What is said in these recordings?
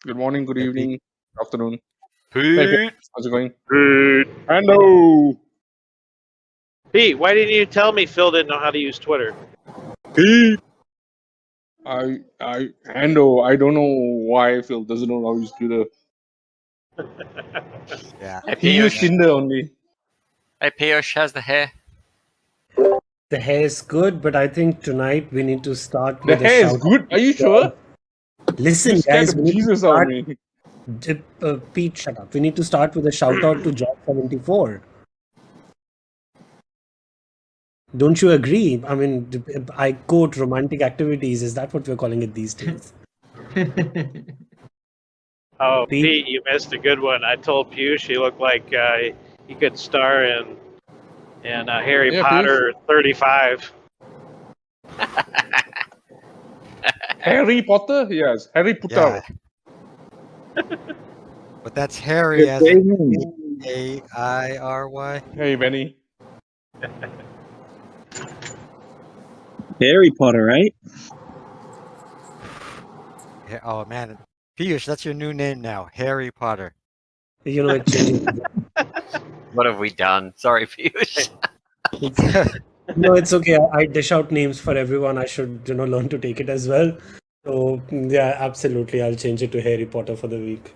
Good morning, good evening, good afternoon. Pete. How's it going? Pete. Hello. Pete, why didn't you tell me Phil didn't know how to use Twitter? Pete. Hando, I don't know why Phil doesn't know how to use Twitter. Yeah. He used Tinder only. Hey, Piyush, how's the hair? The hair is good, but I think tonight we need to start The with a hair is shout. good. Are you sure? Listen, You scared guys, the we need to Jesus out of start. me. Pete, shut up. We need to start with a shout out to Job74. Don't you agree? I mean, I quote romantic activities. Is that what we're calling it these days? Oh, Pete? Pete, you missed a good one. I told Piyush he looked like he could star in Harry Yeah, Potter 35. Harry Potter? Yes, Harry Potter. Yeah. But that's Harry as in A-I-R-Y. Hey, Benny. Harry Potter, right? Oh, man. Piyush, that's your new name now. Harry Potter. You know, it changes. What have we done? Sorry, Piyush. No, it's okay. I dish out names for everyone. I should, learn to take it as well. So, yeah, absolutely. I'll change it to Harry Potter for the week.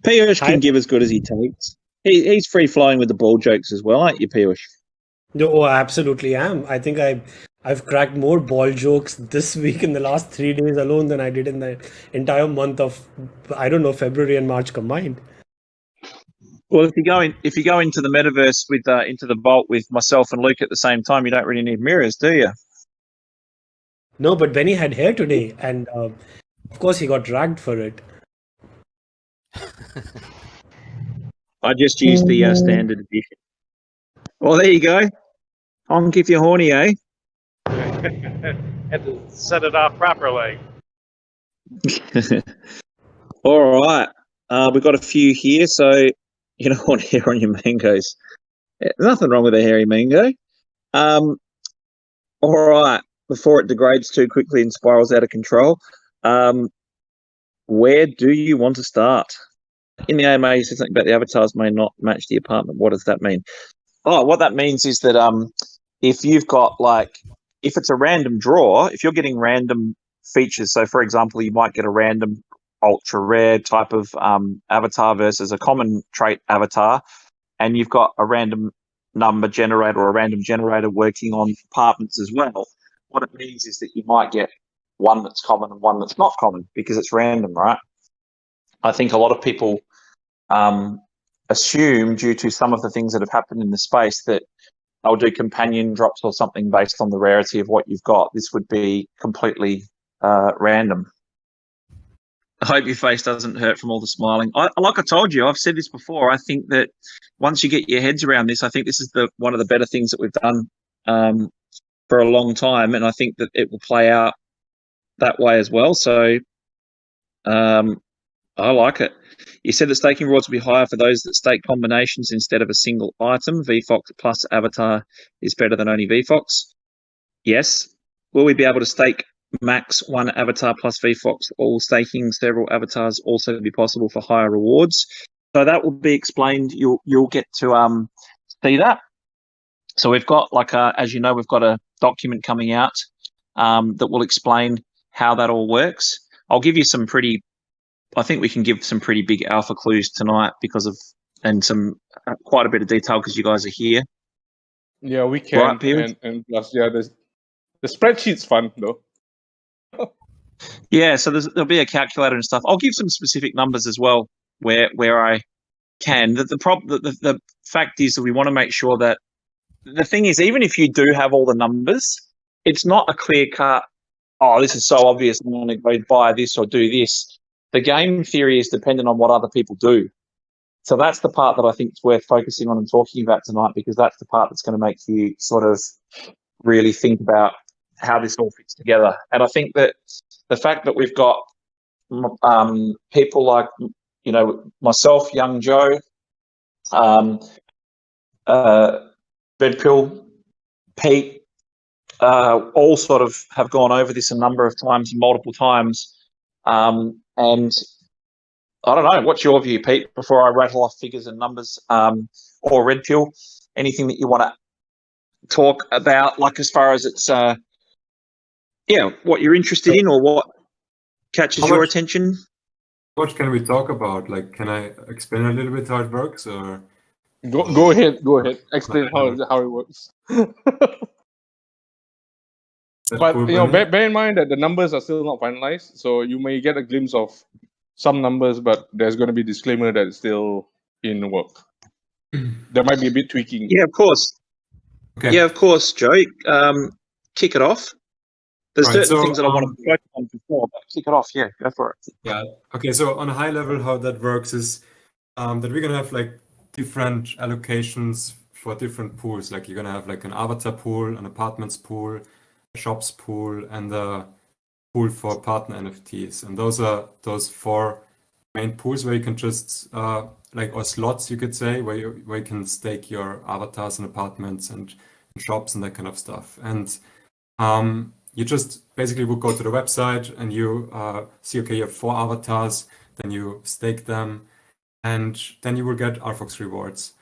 Piyush Hi. can give as good as he takes. He's free flying with the ball jokes as well, aren't you, Piyush? Oh, I absolutely am. I think I've cracked more ball jokes this week in the last 3 days alone than I did in the entire month of, I don't know, February and March combined. Well, if you go into the metaverse with into the vault with myself and Luke at the same time, you don't really need mirrors, do you? No, but Benny had hair today, and of course he got dragged for it. I just used the standard edition. Well, there you go. Honk if you're horny, eh? Had to set it off properly. All right. We've got a few here, so you don't want hair on your mangoes. Nothing wrong with a hairy mango. All right. Before it degrades too quickly and spirals out of control, where do you want to start? In the AMA, you said something about the avatars may not match the apartment. What does that mean? Oh, what that means is that if you've got if it's a random draw, if you're getting random features, so for example, you might get a random ultra rare type of avatar versus a common trait avatar, and you've got a random number generator or a random generator working on apartments as well. What it means is that you might get one that's common and one that's not common because it's random, right? I think a lot of people assume, due to some of the things that have happened in the space, that they'll do companion drops or something based on the rarity of what you've got. This would be completely random. I hope your face doesn't hurt from all the smiling. Like I told you, I've said this before. I think that once you get your heads around this, I think this is one of the better things that we've done for a long time, and I think that it will play out that way as well. So I like it. You said that staking rewards will be higher for those that stake combinations instead of a single item. VFOX plus avatar is better than only VFOX. Yes. Will we be able to stake max one avatar plus VFOX? All staking several avatars also be possible for higher rewards. So that will be explained. You'll get to see that. So we've got as you know, we've got a document coming out that will explain how that all works. I'll give you I think we can give some pretty big alpha clues tonight and some quite a bit of detail because you guys are here. Yeah, we can. Right, Piyush? And plus, yeah, the spreadsheet's fun though. Yeah, so there'll be a calculator and stuff. I'll give some specific numbers as well where I can. The fact is that we want to make sure that the thing is, even if you do have all the numbers, it's not a clear cut. Oh, this is so obvious. I'm going to go buy this or do this. The game theory is dependent on what other people do. So that's the part that I think is worth focusing on and talking about tonight, because that's the part that's going to make you sort of really think about how this all fits together. And I think that the fact that we've got people like, myself, Young Joe, Red Pill, Pete, all sort of have gone over this a number of times, multiple times. And I don't know, what's your view, Pete, before I rattle off figures and numbers, or Red Pill, anything that you want to talk about, like as far as it's, what you're interested in or what catches your attention? What can we talk about? Like, can I explain a little bit how it works, or? Go ahead. Explain how it works. But Cool, bear in mind that the numbers are still not finalized, so you may get a glimpse of some numbers, but there's going to be a disclaimer that it's still in work. There might be a bit tweaking. Yeah, of course. Okay. Yeah, of course, Joe. Kick it off. There's Right, certain things that I want to focus on before, but kick it off. Yeah, go for it. Yeah. Okay. So on a high level, how that works is that we're gonna have like different allocations for different pools. Like you're gonna have like an avatar pool, an apartments pool, a shops pool, and a pool for partner NFTs. And those are those 4 main pools where you can just or slots, you could say, where you can stake your avatars and apartments and shops and that kind of stuff. And you just basically would go to the website and you see, okay, you have 4 avatars, then you stake them, and then you will get RFOX rewards.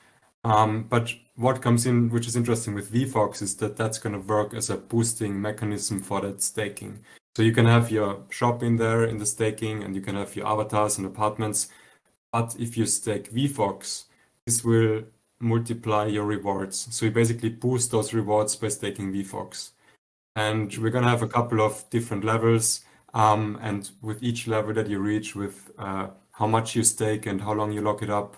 But what comes in, which is interesting with VFOX, is that that's going to work as a boosting mechanism for that staking. So you can have your shop in there in the staking, and you can have your avatars and apartments. But if you stake VFOX, this will multiply your rewards. So you basically boost those rewards by staking VFOX. And we're going to have a couple of different levels. And with each level that you reach, with how much you stake and how long you lock it up,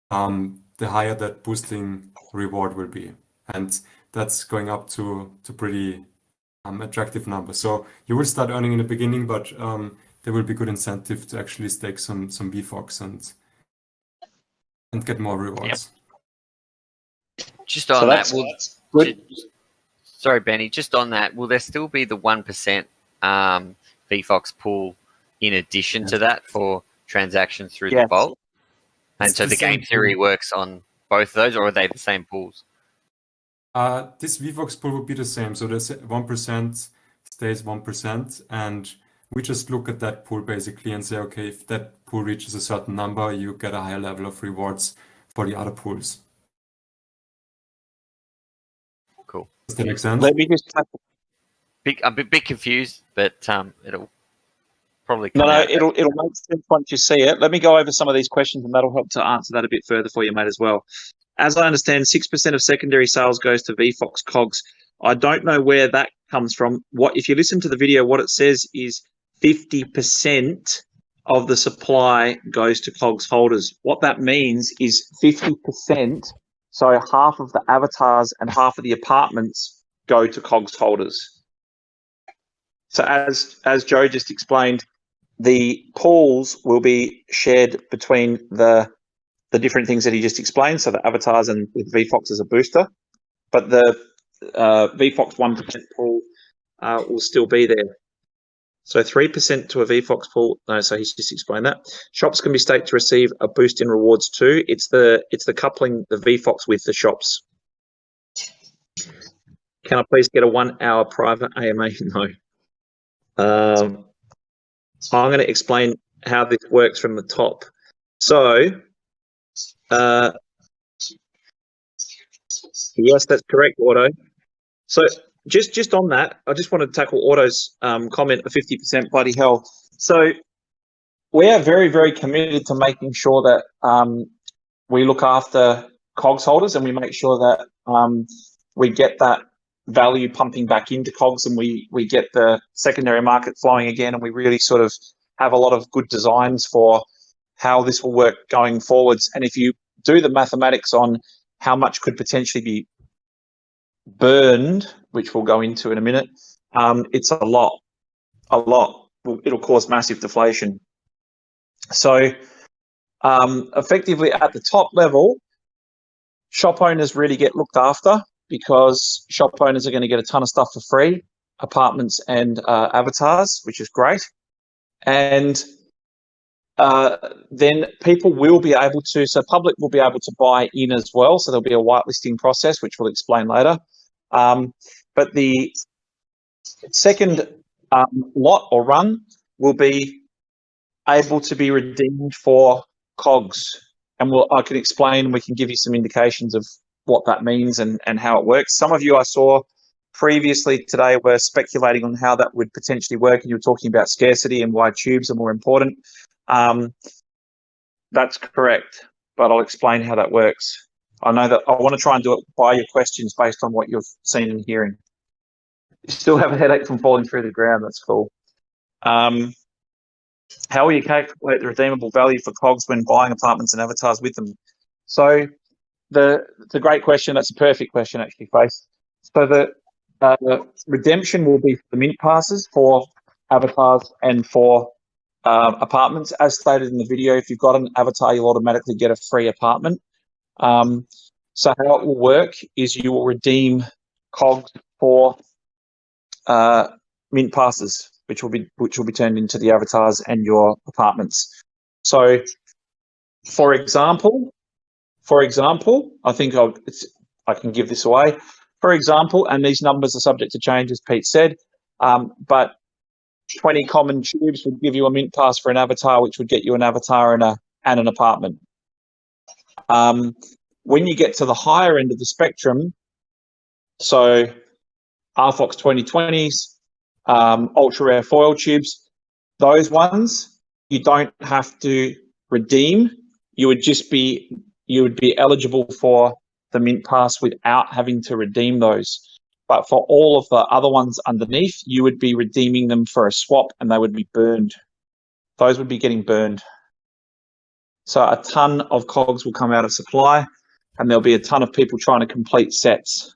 the higher that boosting reward will be. And that's going up to pretty attractive numbers. So you will start earning in the beginning, but there will be good incentive to actually stake some VFOX and get more rewards. Yep. Just on sorry, Benny, just on that, will there still be the 1% VFOX pool in addition to that for transactions through the vault? And so the game theory works on both of those, or are they the same pools? This VFOX pool will be the same. So the 1% stays 1%. And we just look at that pool basically and say, okay, if that pool reaches a certain number, you get a higher level of rewards for the other pools. Cool. Does that make sense? Let me just I'm a bit confused, but it'll probably come out. It'll make sense once you see it. Let me go over some of these questions, and that'll help to answer that a bit further for you, mate, as well. As I understand, 6% of secondary sales goes to VFOX COGS. I don't know where that comes from. If you listen to the video, what it says is 50% of the supply goes to COGS holders. What that means is 50%, so half of the avatars and half of the apartments go to COGS holders. So as Joe just explained, the pools will be shared between the different things that he just explained, so the avatars and with VFOX as a booster, but the VFOX 1% pool will still be there. So 3% to a VFOX pool. No, so he's just explained that. Shops can be staked to receive a boost in rewards too. It's the coupling the VFOX with the shops. Can I please get a 1-hour private AMA? No. I'm going to explain how this works from the top. So, yes, that's correct, Auto. So just on that, I just want to tackle Auto's comment of 50%. Bloody hell! So we are very, very committed to making sure that we look after COGS holders, and we make sure that we get that value pumping back into COGS, and we get the secondary market flowing again, and we really sort of have a lot of good designs for how this will work going forwards. And if you do the mathematics on how much could potentially be burned, which we'll go into in a minute, it's a lot. It'll cause massive deflation. So effectively at the top level, shop owners really get looked after, because shop owners are going to get a ton of stuff for free, apartments and avatars, which is great. And then people will be able to, so public will be able to buy in as well. So there'll be a whitelisting process, which we'll explain later. But the second lot or run will be able to be redeemed for cogs, and I can explain. We can give you some indications of what that means and how it works. Some of you I saw previously today were speculating on how that would potentially work, and you were talking about scarcity and why tubes are more important. That's correct, but I'll explain how that works. I know that I want to try and do it by your questions based on what you've seen and hearing. You still have a headache from falling through the ground. That's cool. How will you calculate the redeemable value for cogs when buying apartments and avatars with them? So it's a great question. That's a perfect question, actually, Face. So the redemption will be for the mint passes for avatars and for apartments. As stated in the video, if you've got an avatar, you'll automatically get a free apartment. So how it will work is you will redeem cogs for mint passes, which will be turned into the avatars and your apartments. So, for example, I think I can give this away. For example, and these numbers are subject to change, as Pete said, but 20 common tubes would give you a mint pass for an avatar, which would get you an avatar and an apartment. When you get to the higher end of the spectrum, so RFOX 2020s, ultra rare foil tubes, those ones you don't have to redeem. You would be eligible for the mint pass without having to redeem those. But for all of the other ones underneath, you would be redeeming them for a swap, and they would be burned. Those would be getting burned. So a ton of cogs will come out of supply, and there'll be a ton of people trying to complete sets.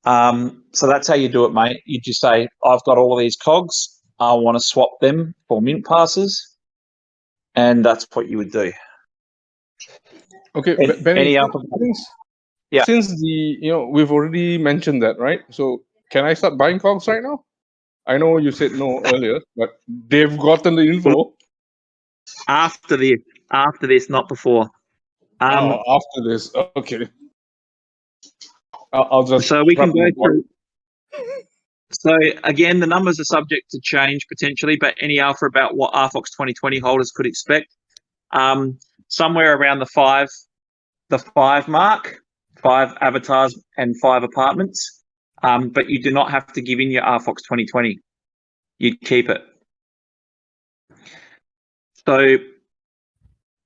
So that's how you do it, mate. You just say, I've got all of these cogs. I want to swap them for mint passes. And that's what you would do. Okay, Benny, yeah. Since we've already mentioned that, right? So can I start buying cogs right now? I know you said no earlier, but they've gotten the info. After this, not before. After this, okay. I'll just. So we can go through. So again, the numbers are subject to change potentially, but any alpha about what RFOX 2020 holders could expect, somewhere around the five mark, 5 avatars and 5 apartments. But you do not have to give in your RFOX 2020. You keep it. So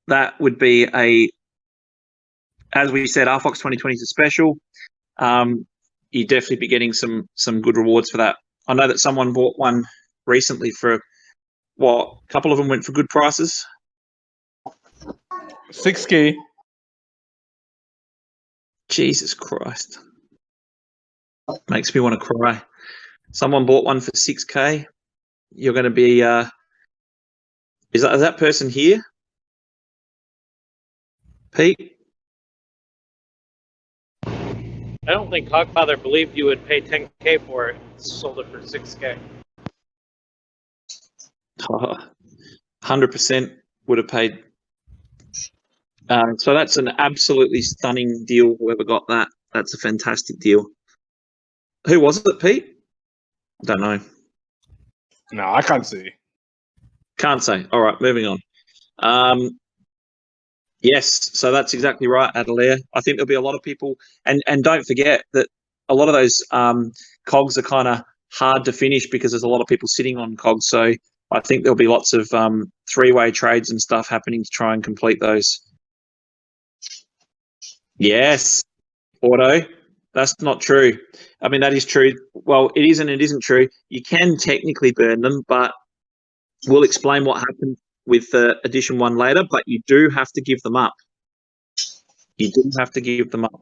that would be as we said, RFOX 2020 is a special. You'd definitely be getting some good rewards for that. I know that someone bought one recently for a couple of them went for good prices. 6K. Jesus Christ. Makes me want to cry. Someone bought one for 6K. You're going to be is that person here? Pete? I don't think Hogfather believed you would pay 10K for it. Sold it for 6K. 100% would have paid. So that's an absolutely stunning deal. Whoever got that, that's a fantastic deal. Who was it, Pete? Don't know. No, I can't say. Can't say. All right, moving on. Yes, so that's exactly right, Adelaire. I think there'll be a lot of people, and don't forget that a lot of those cogs are kind of hard to finish because there's a lot of people sitting on cogs. So I think there'll be lots of three-way trades and stuff happening to try and complete those. Yes, Auto. That's not true. I mean, that is true. Well, it is and it isn't true. You can technically burn them, but we'll explain what happened with edition 1 later, but you do have to give them up. You do have to give them up.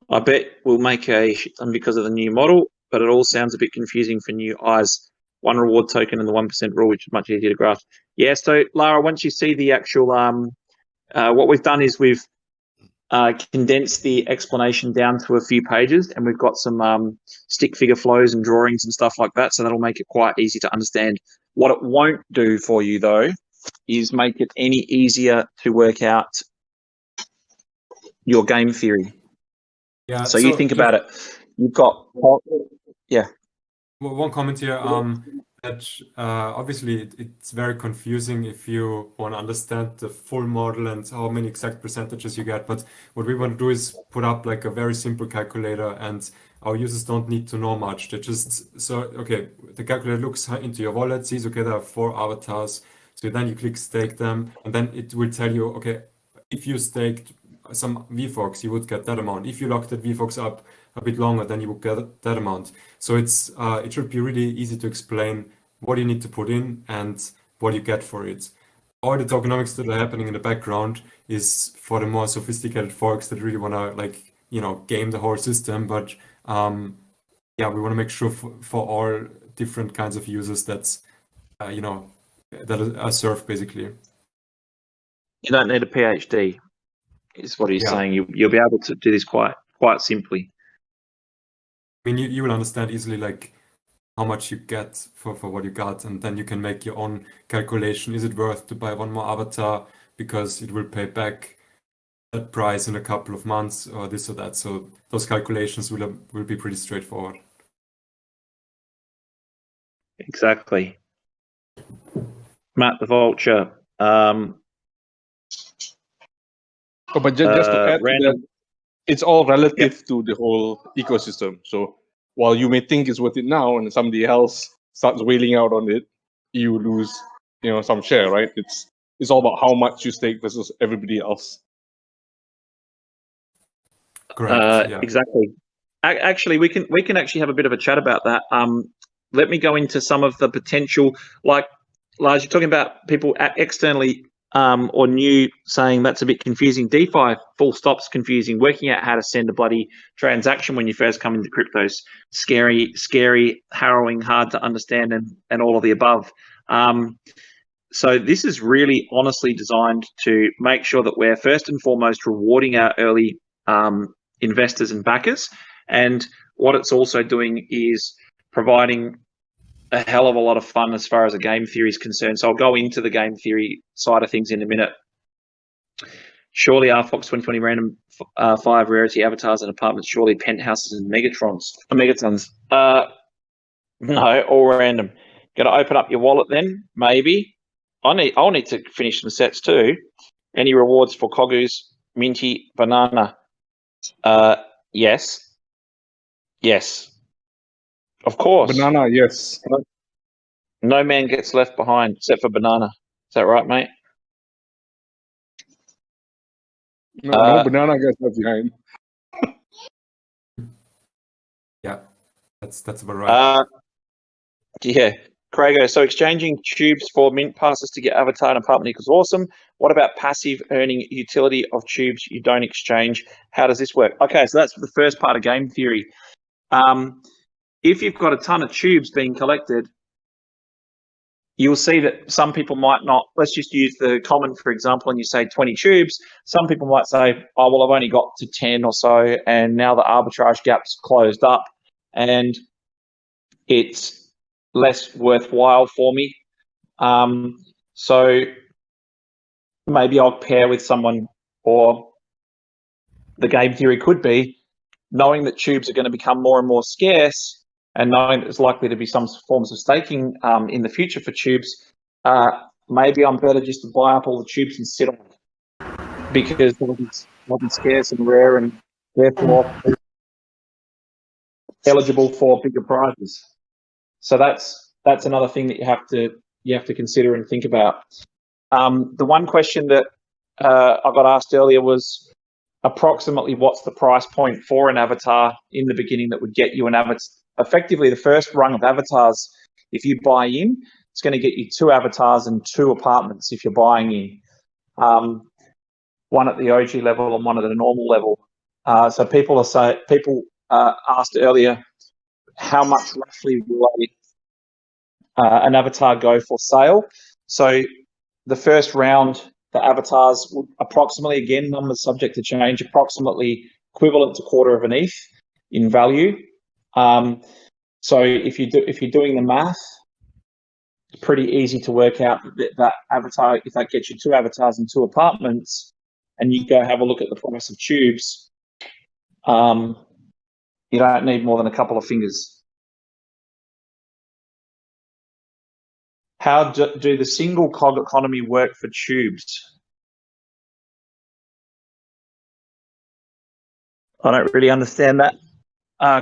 I bet we'll make a shit ton because of the new model, but it all sounds a bit confusing for new eyes. 1 reward token and the 1% rule, which is much easier to grasp. Yeah, so Lara, once you see the actual, what we've done is we've condensed the explanation down to a few pages, and we've got some stick figure flows and drawings and stuff like that, so that'll make it quite easy to understand. What it won't do for you, though, is make it any easier to work out your game theory. Yeah. So you think about it. You've got, yeah. Well, one comment here. That obviously it's very confusing if you want to understand the full model and how many exact percentages you get. But what we want to do is put up like a very simple calculator, and our users don't need to know much. They just okay, the calculator looks into your wallet, sees okay there are 4 avatars. So then you click stake them, and then it will tell you okay, if you staked some VFOX, you would get that amount. If you locked that VFOX up a bit longer, then you would get that amount. So it should be really easy to explain what you need to put in and what you get for it. All the tokenomics that are happening in the background is for the more sophisticated folks that really want to game the whole system. But yeah, we want to make sure for all different kinds of users that are served basically. You don't need a PhD, is what he's saying. You'll be able to do this quite simply. I mean, you will understand easily like how much you get for what you got, and then you can make your own calculation. Is it worth to buy one more avatar because it will pay back that price in a couple of months or this or that? So those calculations will be pretty straightforward. Exactly. Matt the Vulture. But just to add to that, it's all relative to the whole ecosystem. So while you may think it's worth it now, and somebody else starts wailing out on it, you lose, some share, right? It's all about how much you stake versus everybody else. Correct. Yeah. Exactly. Actually, we can actually have a bit of a chat about that. Let me go into some of the potential, like Lars, you're talking about people externally or new saying that's a bit confusing. DeFi full stop's confusing. Working out how to send a bloody transaction when you first come into crypto's scary, harrowing, hard to understand, and all of the above. So this is really honestly designed to make sure that we're first and foremost rewarding our early investors and backers. And what it's also doing is providing a hell of a lot of fun as far as a game theory is concerned. So I'll go into the game theory side of things in a minute. Surely RFOX 2020 random 5 rarity avatars and apartments, surely penthouses and megatons. No, all random. Gonna open up your wallet then? Maybe. I'll need to finish some sets too. Any rewards for Kogus, Minty, Banana? Yes. Yes. Of course. Banana, yes. No man gets left behind except for Banana. Is that right, mate? No banana gets left behind. Yeah, that's about right. Yeah. Crago, so exchanging tubes for mint passes to get avatar and apartment equals awesome. What about passive earning utility of tubes you don't exchange? How does this work? Okay, so that's the first part of game theory. If you've got a ton of tubes being collected, you'll see that some people might not. Let's just use the common, for example, and you say 20 tubes. Some people might say, oh, well, I've only got to 10 or so, and now the arbitrage gap's closed up, and it's less worthwhile for me. So maybe I'll pair with someone, or the game theory could be knowing that tubes are going to become more and more scarce, and knowing that there's likely to be some forms of staking in the future for tubes, maybe I'm better just to buy up all the tubes and sit on them, because they'll be scarce and rare, and therefore eligible for bigger prizes. So that's another thing that you have to consider and think about. The one question that I got asked earlier was approximately what's the price point for an avatar in the beginning that would get you an avatar. Effectively, the first rung of avatars, if you buy in, it's going to get you 2 avatars and 2 apartments if you're buying in. One at the OG level and one at the normal level. So people asked earlier, how much roughly will an avatar go for sale? So the first round, the avatars would approximately, again, numbers subject to change, approximately equivalent to quarter of an ETH in value. So if you're doing the math, it's pretty easy to work out that avatar, if that gets you 2 avatars and 2 apartments, and you go have a look at the price of tubes, you don't need more than a couple of fingers. How do the single cog economy work for tubes? I don't really understand that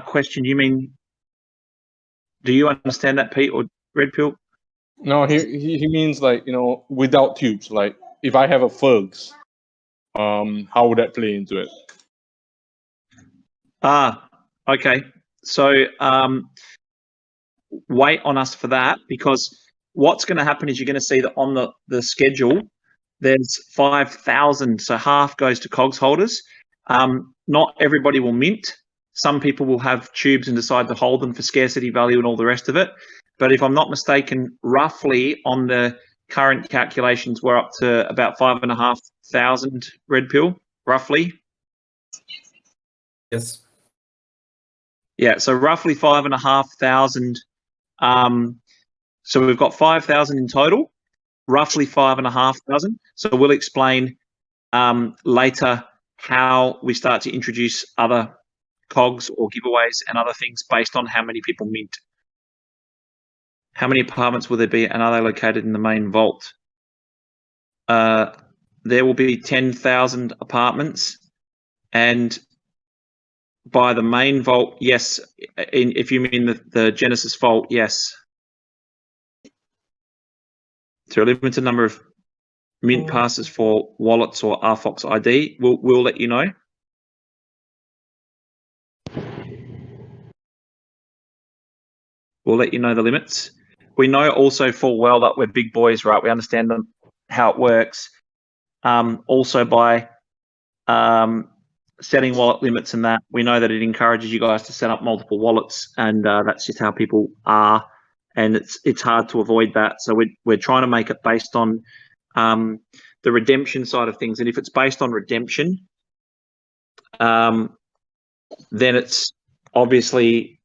question. You mean, do you understand that, Pete or Red Pill? No, he means like, you know, without tubes. Like if I have a Fergs, how would that play into it? Okay. So wait on us for that, because what's going to happen is you're going to see that on the schedule, there's 5,000. So half goes to COGS holders. Not everybody will mint. Some people will have tubes and decide to hold them for scarcity value and all the rest of it. But if I'm not mistaken, roughly on the current calculations, we're up to about 5,500 Red Pill, roughly. Yes. Yeah, so roughly 5,500. So we've got 5,000 in total, roughly 5,500. So we'll explain later how we start to introduce other cogs or giveaways and other things based on how many people mint. How many apartments will there be, and are they located in the main vault? There will be 10,000 apartments, and by the main vault, yes. If you mean the Genesis vault, yes. To a limited number of mint passes for wallets or RFOX ID, we'll let you know. We'll let you know the limits. We know also full well that we're big boys, right? We understand how it works. Also by setting wallet limits and that, we know that it encourages you guys to set up multiple wallets, and that's just how people are, and it's hard to avoid that. So we're trying to make it based on the redemption side of things, and if it's based on redemption, then it's obviously,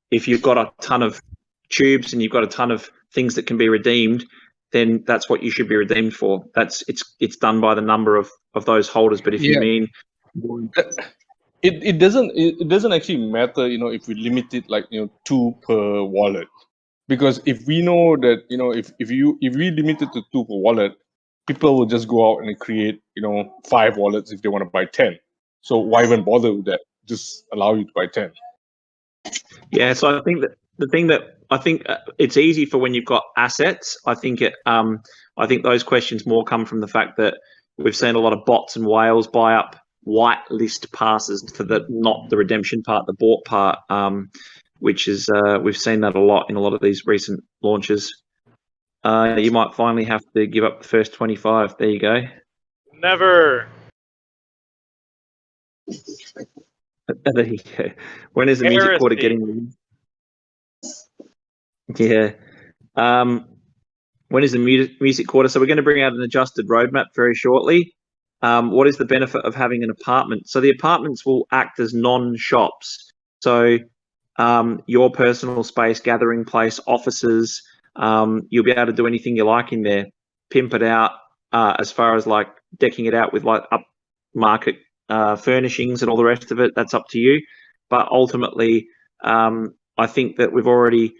if you've got a ton of tubes and you've got a ton of things that can be redeemed, then that's what you should be redeemed for. It's done by the number of those holders. But if you mean, it doesn't actually matter, you know, if we limit it like, you know, 2 per wallet, because if we know that, you know, if we limit it to 2 per wallet, people will just go out and create, you know, 5 wallets if they want to buy 10. So why even bother with that? Just allow you to buy 10. Yeah, so I think that the thing that I think it's easy for when you've got assets. I think those questions more come from the fact that we've seen a lot of bots and whales buy up whitelist passes for not the redemption part, the bought part, which is we've seen that a lot in a lot of these recent launches. You might finally have to give up the first 25. There you go. Never. There you go. When is the music quarter getting? Yeah. When is the music quarter? So we're going to bring out an adjusted roadmap very shortly. What is the benefit of having an apartment? So the apartments will act as non-shops. So your personal space, gathering place, offices, you'll be able to do anything you like in there. Pimp it out as far as like decking it out with like upmarket furnishings and all the rest of it. That's up to you. But ultimately, I think that we've already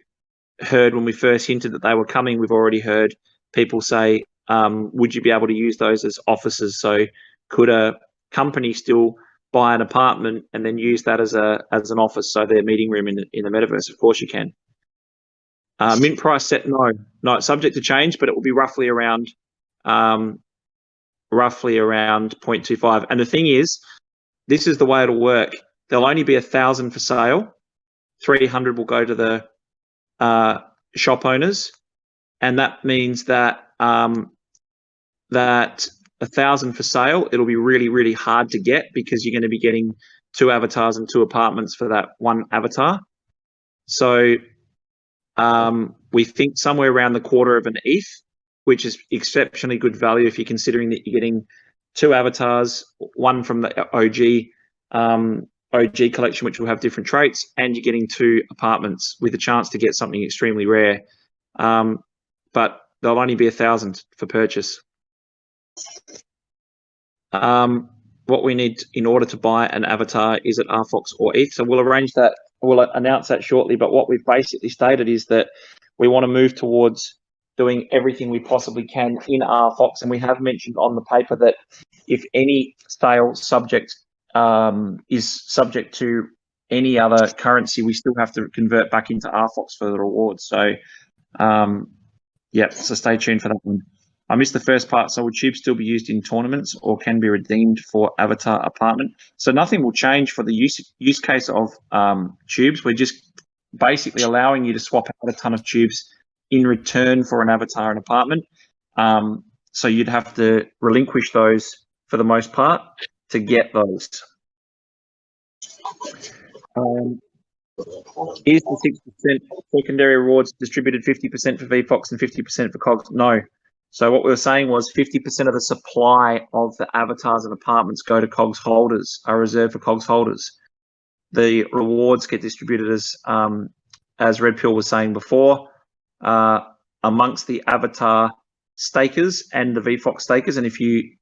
heard when we first hinted that they were coming, we've already heard people say, would you be able to use those as offices? So could a company still buy an apartment and then use that as an office, so their meeting room in the metaverse? Of course you can. Mint price set, no, it's subject to change, but it will be roughly around 0.25. And the thing is, this is the way it'll work. There'll only be 1,000 for sale. 300 will go to the shop owners, and that means that that 1,000 for sale, it'll be really, really hard to get, because you're going to be getting 2 avatars and 2 apartments for that 1 avatar. So we think somewhere around the quarter of an ETH, which is exceptionally good value if you're considering that you're getting 2 avatars, 1 from the OG collection, which will have different traits, and you're getting 2 apartments with a chance to get something extremely rare. But there'll only be 1,000 for purchase. What we need in order to buy an avatar is at RFOX or ETH. So we'll arrange that. We'll announce that shortly. But what we've basically stated is that we want to move towards doing everything we possibly can in RFOX, and we have mentioned on the paper that if any sale subject is subject to any other currency, we still have to convert back into RFOX for the rewards. So, so stay tuned for that one. I missed the first part. So will tubes still be used in tournaments or can be redeemed for avatar apartment? So nothing will change for the use case of tubes. We're just basically allowing you to swap out a ton of tubes in return for an avatar and apartment. So you'd have to relinquish those for the most part to get those. Is the 6% secondary rewards distributed 50% for VFOX and 50% for COGS? No. So what we were saying was 50% of the supply of the avatars and apartments go to COGS holders, are reserved for COGS holders. The rewards get distributed as Red Pill was saying before, amongst the avatar stakers and the VFOX stakers. And if you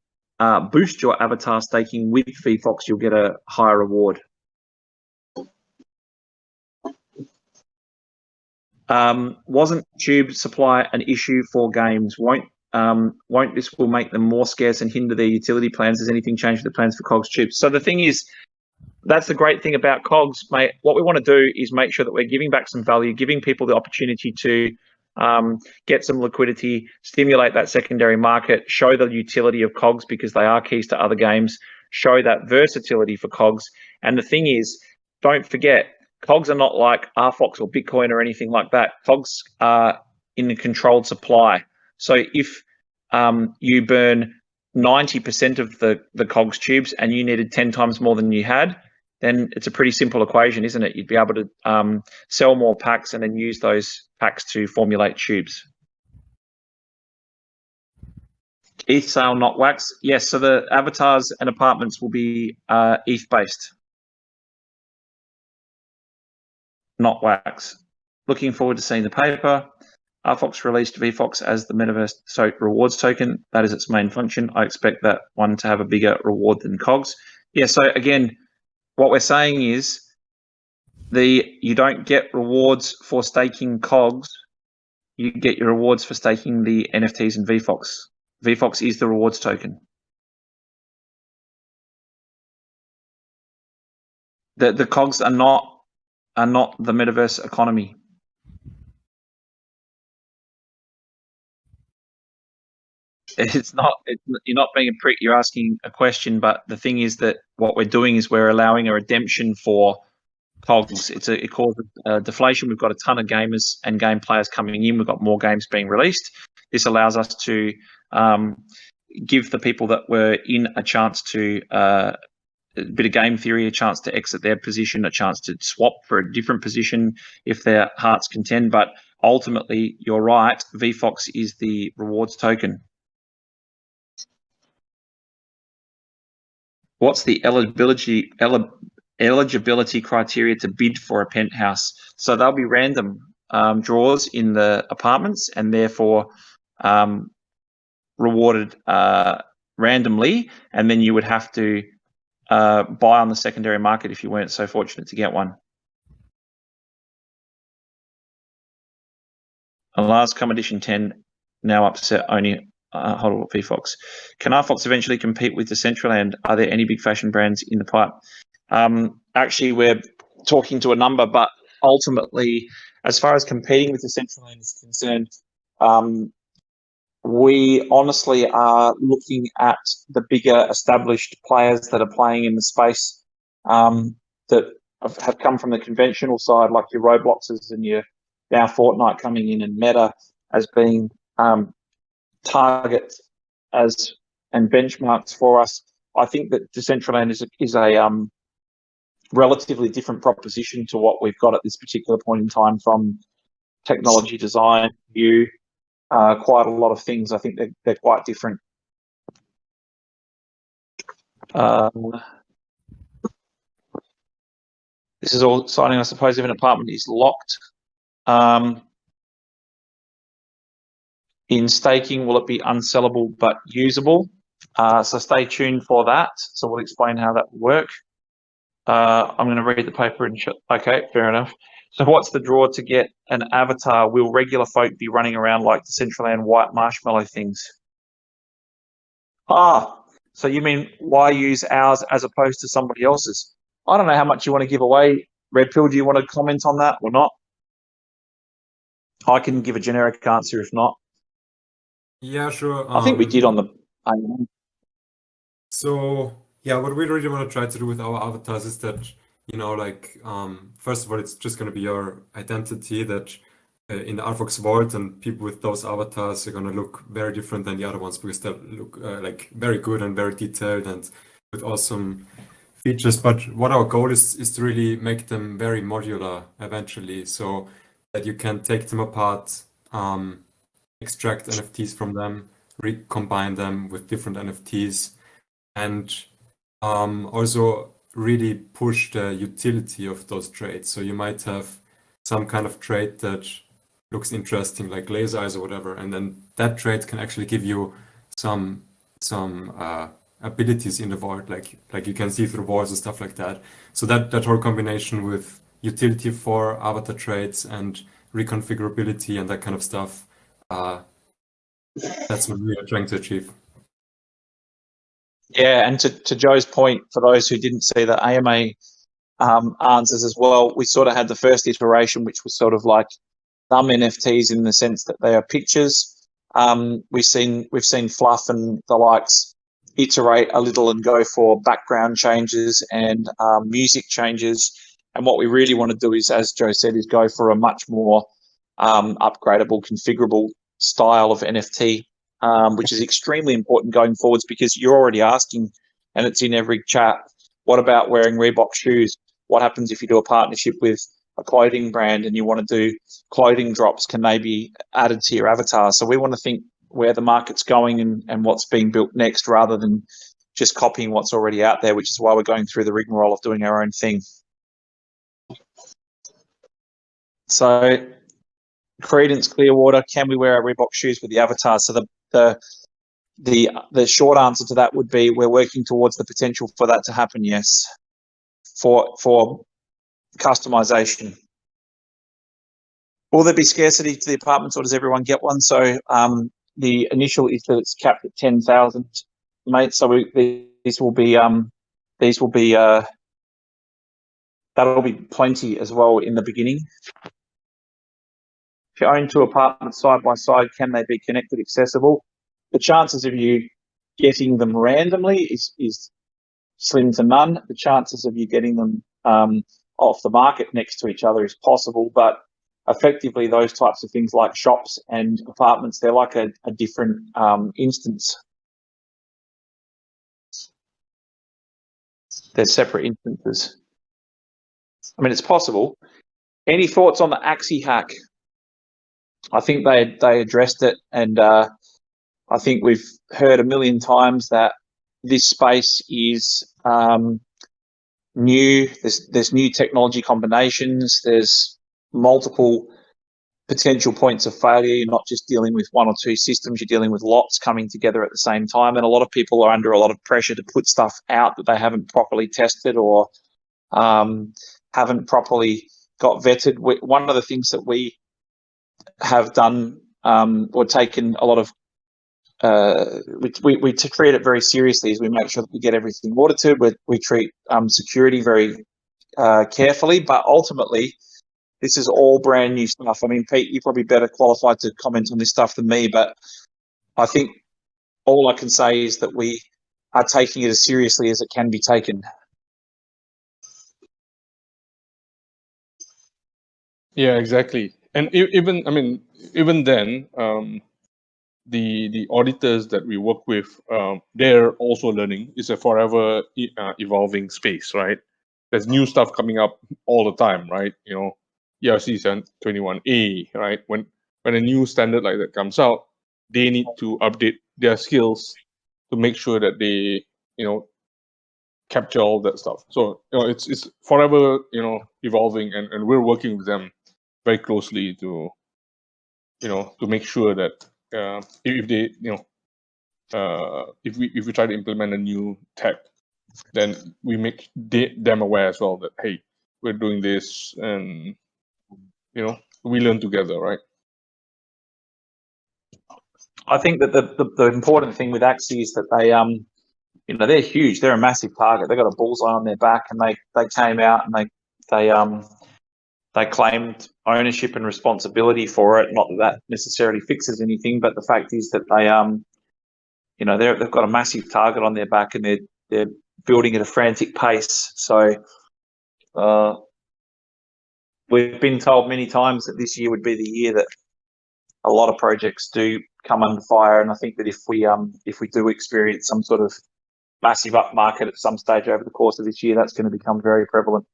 boost your avatar staking with VFOX, you'll get a higher reward. Wasn't tube supply an issue for games? Won't this will make them more scarce and hinder their utility plans? Has anything changed with the plans for COGS tubes? So the thing is, that's the great thing about COGS, mate. What we want to do is make sure that we're giving back some value, giving people the opportunity to get some liquidity, stimulate that secondary market, show the utility of COGS because they are keys to other games, show that versatility for COGS. And the thing is, don't forget, COGS are not like RFOX or Bitcoin or anything like that. COGS are in a controlled supply. So if you burn 90% of the COGS tubes and you needed 10 times more than you had, then it's a pretty simple equation, isn't it? You'd be able to sell more packs and then use those packs to formulate tubes. ETH sale, not wax. Yes, so the avatars and apartments will be ETH-based, not wax. Looking forward to seeing the paper. RFOX released VFOX as the metaverse rewards token. That is its main function. I expect that one to have a bigger reward than COGS. Yeah, so again, what we're saying is you don't get rewards for staking COGS. You get your rewards for staking the NFTs in VFOX. VFOX is the rewards token. The COGS are not the metaverse economy. It's not. You're not being a prick. You're asking a question, but the thing is that what we're doing is we're allowing a redemption for COGS. It causes deflation. We've got a ton of gamers and game players coming in. We've got more games being released. This allows us to give the people that were in a chance to a bit of game theory, a chance to exit their position, a chance to swap for a different position if their hearts contend. But ultimately, you're right. VFOX is the rewards token. What's the eligibility criteria to bid for a penthouse? So they'll be random draws in the apartments and therefore rewarded randomly. And then you would have to buy on the secondary market if you weren't so fortunate to get one. Last come edition 10 now upset only. Hold on, VFOX. Can RFOX eventually compete with Decentraland? Are there any big fashion brands in the pipe? Actually, we're talking to a number, but ultimately, as far as competing with Decentraland is concerned, we honestly are looking at the bigger established players that are playing in the space that have come from the conventional side, like your Robloxes and your now Fortnite coming in, and Meta as being targets and benchmarks for us. I think that Decentraland is a relatively different proposition to what we've got at this particular point in time, from technology design view, quite a lot of things. I think they're quite different. This is all exciting. I suppose if an apartment is locked in staking, will it be unsellable but usable? So stay tuned for that. So we'll explain how that will work. I'm going to read the paper and okay, fair enough. So what's the draw to get an avatar? Will regular folk be running around like the Decentraland white marshmallow things? Ah, so you mean why use ours as opposed to somebody else's? I don't know how much you want to give away. Red Pill, do you want to comment on that or not? I can give a generic answer if not. Yeah, sure. I think we did on the. So yeah, what we really want to try to do with our avatars is that, like first of all, it's just going to be your identity that in the RFOX vault, and people with those avatars are going to look very different than the other ones because they look like very good and very detailed and with awesome features. But what our goal is to really make them very modular eventually, so that you can take them apart, extract NFTs from them, recombine them with different NFTs, and also really push the utility of those traits. So you might have some kind of trait that looks interesting, like laser eyes or whatever, and then that trait can actually give you some abilities in the vault, like you can see through walls and stuff like that. So that whole combination with utility for avatar traits and reconfigurability and that kind of stuff, that's what we are trying to achieve. Yeah, and to Joe's point, for those who didn't see the AMA answers as well, we sort of had the first iteration, which was sort of like some NFTs in the sense that they are pictures. We've seen Fluff and the likes iterate a little and go for background changes and music changes. And what we really want to do is, as Joe said, is go for a much more upgradable, configurable style of NFT. Which is extremely important going forwards because you're already asking, and it's in every chat, what about wearing Reebok shoes? What happens if you do a partnership with a clothing brand and you want to do clothing drops? Can they be added to your avatar? So we want to think where the market's going and what's being built next rather than just copying what's already out there, which is why we're going through the rigmarole of doing our own thing. So Credence Clearwater, can we wear our Reebok shoes with the avatar? So the short answer to that would be we're working towards the potential for that to happen, yes, for customization. Will there be scarcity to the apartments or does everyone get one? So the initial is that it's capped at 10,000, mate. So these will be that'll be plenty as well in the beginning. If you own two apartments side by side, can they be connected, accessible? The chances of you getting them randomly is slim to none. The chances of you getting them off the market next to each other is possible, but effectively those types of things like shops and apartments, they're like a different instance. They're separate instances. I mean, it's possible. Any thoughts on the Axie hack? I think they addressed it, and I think we've heard a million times that this space is new. There's new technology combinations. There's multiple potential points of failure. You're not just dealing with one or two systems. You're dealing with lots coming together at the same time, and a lot of people are under a lot of pressure to put stuff out that they haven't properly tested or haven't properly got vetted. One of the things that we have done or taken a lot of we treat it very seriously is we make sure that we get everything audited. We treat security very carefully, but ultimately this is all brand new stuff. I mean, Pete, you're probably better qualified to comment on this stuff than me, but I think all I can say is that we are taking it as seriously as it can be taken. Yeah, exactly. And even then, the auditors that we work with, they're also learning. It's a forever evolving space, right? There's new stuff coming up all the time, right? ERC 21A, right? When a new standard like that comes out, they need to update their skills to make sure that they, capture all that stuff. So it's forever, evolving, and we're working with them very closely to make sure that if they if we try to implement a new tech, then we make them aware as well that, hey, we're doing this, and we learn together, right? I think that the important thing with Axie is that they they're huge. They're a massive target. They've got a bullseye on their back, and they came out and they claimed ownership and responsibility for it. Not that necessarily fixes anything, but the fact is that they've got a massive target on their back, and they're building at a frantic pace. So we've been told many times that this year would be the year that a lot of projects do come under fire, and I think that if we do experience some sort of massive upmarket at some stage over the course of this year, that's going to become very prevalent.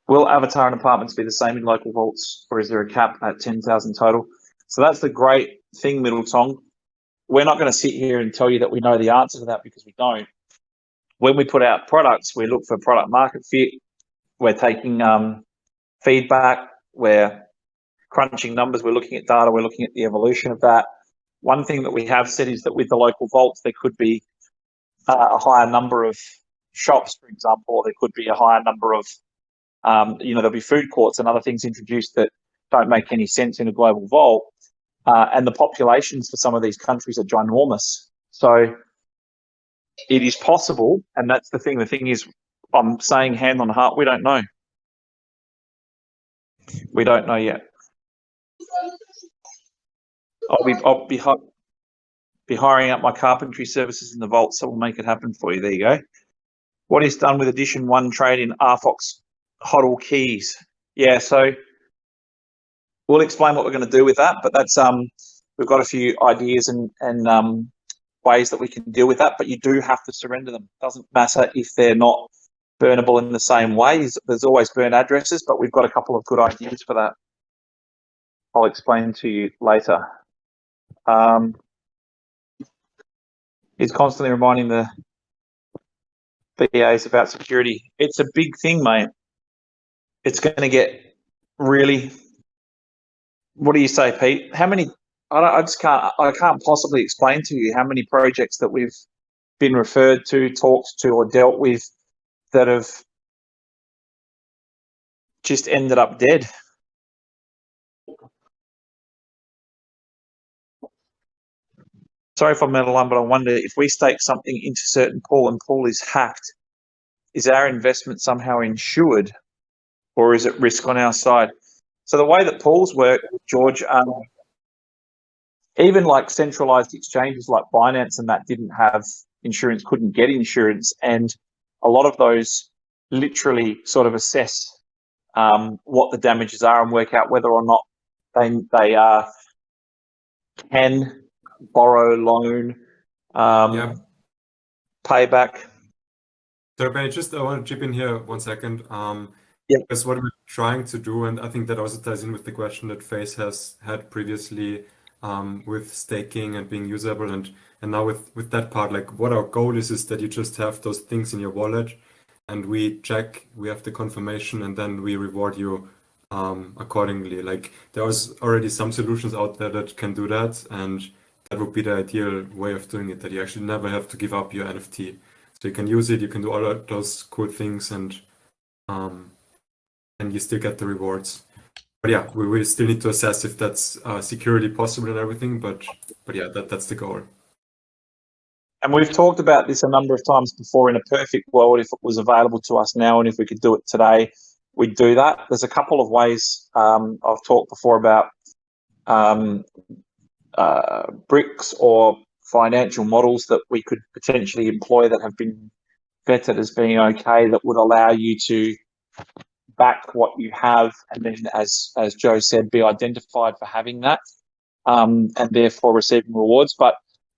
Will Avatar and apartments be the same in local vaults, or is there a cap at 10,000 total? So that's the great thing, Middle Tong. We're not going to sit here and tell you that we know the answer to that, because we don't. When we put out products, we look for product market fit. We're taking feedback. We're crunching numbers. We're looking at data. We're looking at the evolution of that. One thing that we have said is that with the local vaults, there could be a higher number of shops, for example, or there could be a higher number of, there'll be food courts and other things introduced that don't make any sense in a global vault. And the populations for some of these countries are ginormous. So it is possible, and that's the thing. The thing is, I'm saying hand on heart, we don't know. We don't know yet. I'll be hiring out my carpentry services in the vault, so we'll make it happen for you. There you go. What is done with Edition 1 trade in RFOX HODL keys? Yeah, so we'll explain what we're going to do with that, but that's we've got a few ideas and ways that we can deal with that, but you do have to surrender them. Doesn't matter if they're not burnable in the same way. There's always burn addresses, but we've got a couple of good ideas for that. I'll explain to you later. He's constantly reminding the BAs about security. It's a big thing, mate. It's going to get really. What do you say, Pete? How many? I can't possibly explain to you how many projects that we've been referred to, talked to, or dealt with that have just ended up dead. Sorry if I'm out of line, but I wonder if we stake something into certain pool and pool is hacked, is our investment somehow insured, or is it risk on our side? So the way that pools work, George, even like centralized exchanges like Binance and that didn't have insurance, couldn't get insurance, and a lot of those literally sort of assess what the damages are and work out whether or not they can borrow, loan, payback. So, Benny, I want to chip in here 1 second. Because what we're trying to do, and I think that also ties in with the question that Face has had previously with staking and being usable, and now with that part, like what our goal is that you just have those things in your wallet, and we check, we have the confirmation, and then we reward you accordingly. Like there's already some solutions out there that can do that, and that would be the ideal way of doing it, that you actually never have to give up your NFT. So you can use it, you can do all of those cool things, and you still get the rewards. But yeah, we will still need to assess if that's security possible and everything, but yeah, that's the goal. And we've talked about this a number of times before. In a perfect world, if it was available to us now and if we could do it today, we'd do that. There's a couple of ways. I've talked before about bricks or financial models that we could potentially employ that have been vetted as being okay, that would allow you to back what you have, and then, as Joe said, be identified for having that, and therefore receiving rewards. But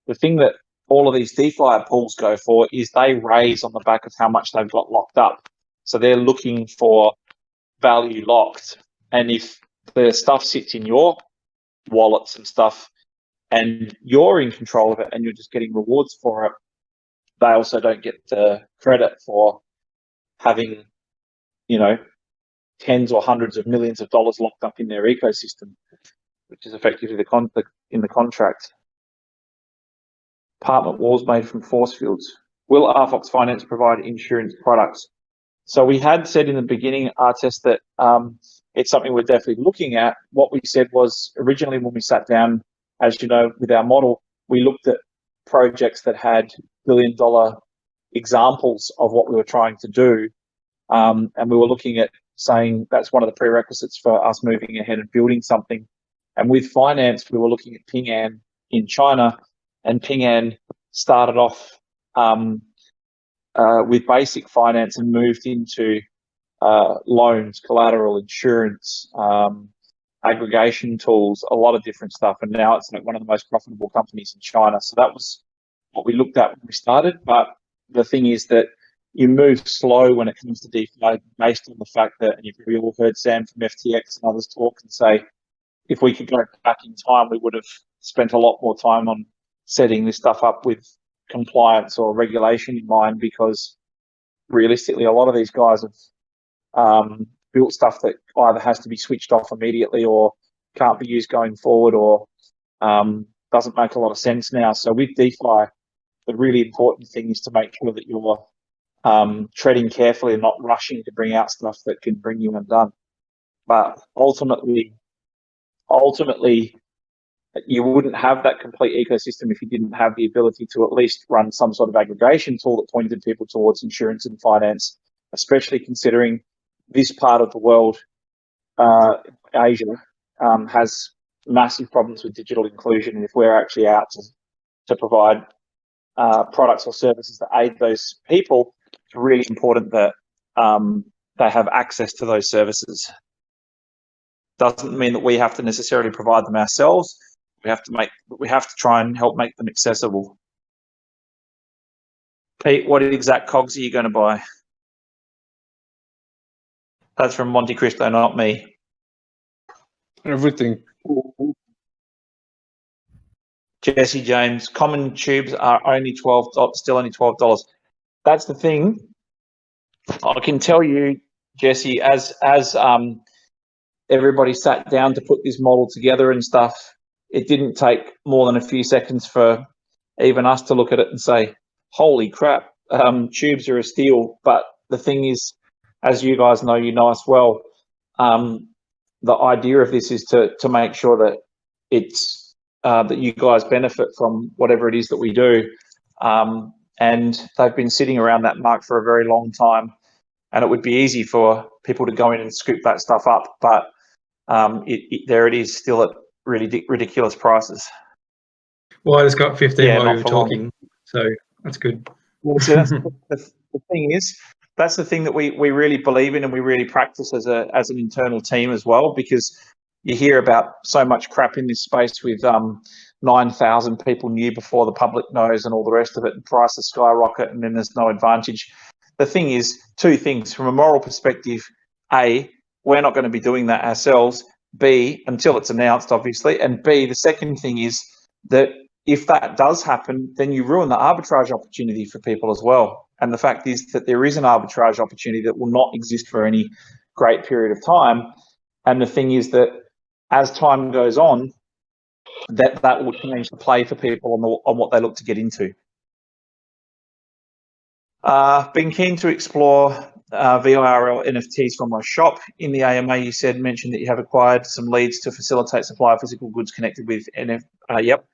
the thing that all of these DeFi pools go for is they raise on the back of how much they've got locked up. So they're looking for value locked. And if the stuff sits in your wallets and stuff, and you're in control of it and you're just getting rewards for it, they also don't get the credit for having, tens or hundreds of millions of dollars locked up in their ecosystem, which is effectively in the contract. Apartment walls made from force fields. will RFOX Finance provide insurance products? So we had said in the beginning, Artest, that it's something we're definitely looking at. What we said was originally when we sat down, as you know, with our model, we looked at projects that had billion-dollar examples of what we were trying to do. And we were looking at saying that's one of the prerequisites for us moving ahead and building something. And with finance, we were looking at Ping An in China, and Ping An started off with basic finance and moved into loans, collateral, insurance, aggregation tools, a lot of different stuff. And now it's like one of the most profitable companies in China. So that was what we looked at when we started. But the thing is that you move slow when it comes to DeFi based on the fact that, and you've all heard Sam from FTX and others talk and say, if we could go back in time, we would have spent a lot more time on setting this stuff up with compliance or regulation in mind, because realistically, a lot of these guys have built stuff that either has to be switched off immediately or can't be used going forward, or doesn't make a lot of sense now. So with DeFi, the really important thing is to make sure that you're treading carefully and not rushing to bring out stuff that can bring you undone. But ultimately, you wouldn't have that complete ecosystem if you didn't have the ability to at least run some sort of aggregation tool that pointed people towards insurance and finance, especially considering this part of the world, Asia, has massive problems with digital inclusion. And if we're actually out to provide products or services that aid those people, it's really important that they have access to those services. Doesn't mean that we have to necessarily provide them ourselves. We have to try and help make them accessible. Pete, what exact cogs are you going to buy? That's from Monte Cristo, not me. Everything. Jesse James, common tubes are only still only $12. That's the thing. I can tell you, Jesse, as everybody sat down to put this model together and stuff, it didn't take more than a few seconds for even us to look at it and say, holy crap, tubes are a steal. But the thing is, as you guys know, you know us well, the idea of this is to make sure that it's that you guys benefit from whatever it is that we do. And they've been sitting around that mark for a very long time. And it would be easy for people to go in and scoop that stuff up. But there it is, still at really ridiculous prices. Well, I just got 15 while you were talking, long. so that's good. Well, so that's the thing is, that's the thing that we really believe in and we really practice as an internal team as well, because you hear about so much crap in this space with 9,000 people new before the public knows and all the rest of it, and prices skyrocket and then there's no advantage. The thing is, two things. From a moral perspective, A, we're not going to be doing that ourselves. B, until it's announced, obviously. And B, the second thing is that if that does happen, then you ruin the arbitrage opportunity for people as well. And the fact is that there is an arbitrage opportunity that will not exist for any great period of time. And the thing is that as time goes on, that will change the play for people on what they look to get into. Been keen to explore VIRL NFTs from my shop. In the AMA, you mentioned that you have acquired some leads to facilitate supply of physical goods connected with yep.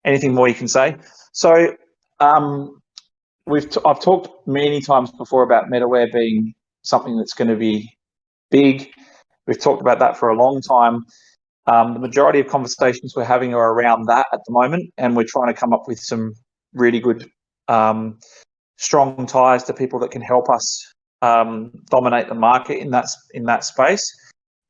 Anything more you can say? So I've talked many times before about MetaWare being something that's going to be big. We've talked about that for a long time. The majority of conversations we're having are around that at the moment, and we're trying to come up with some really good strong ties to people that can help us dominate the market in that space.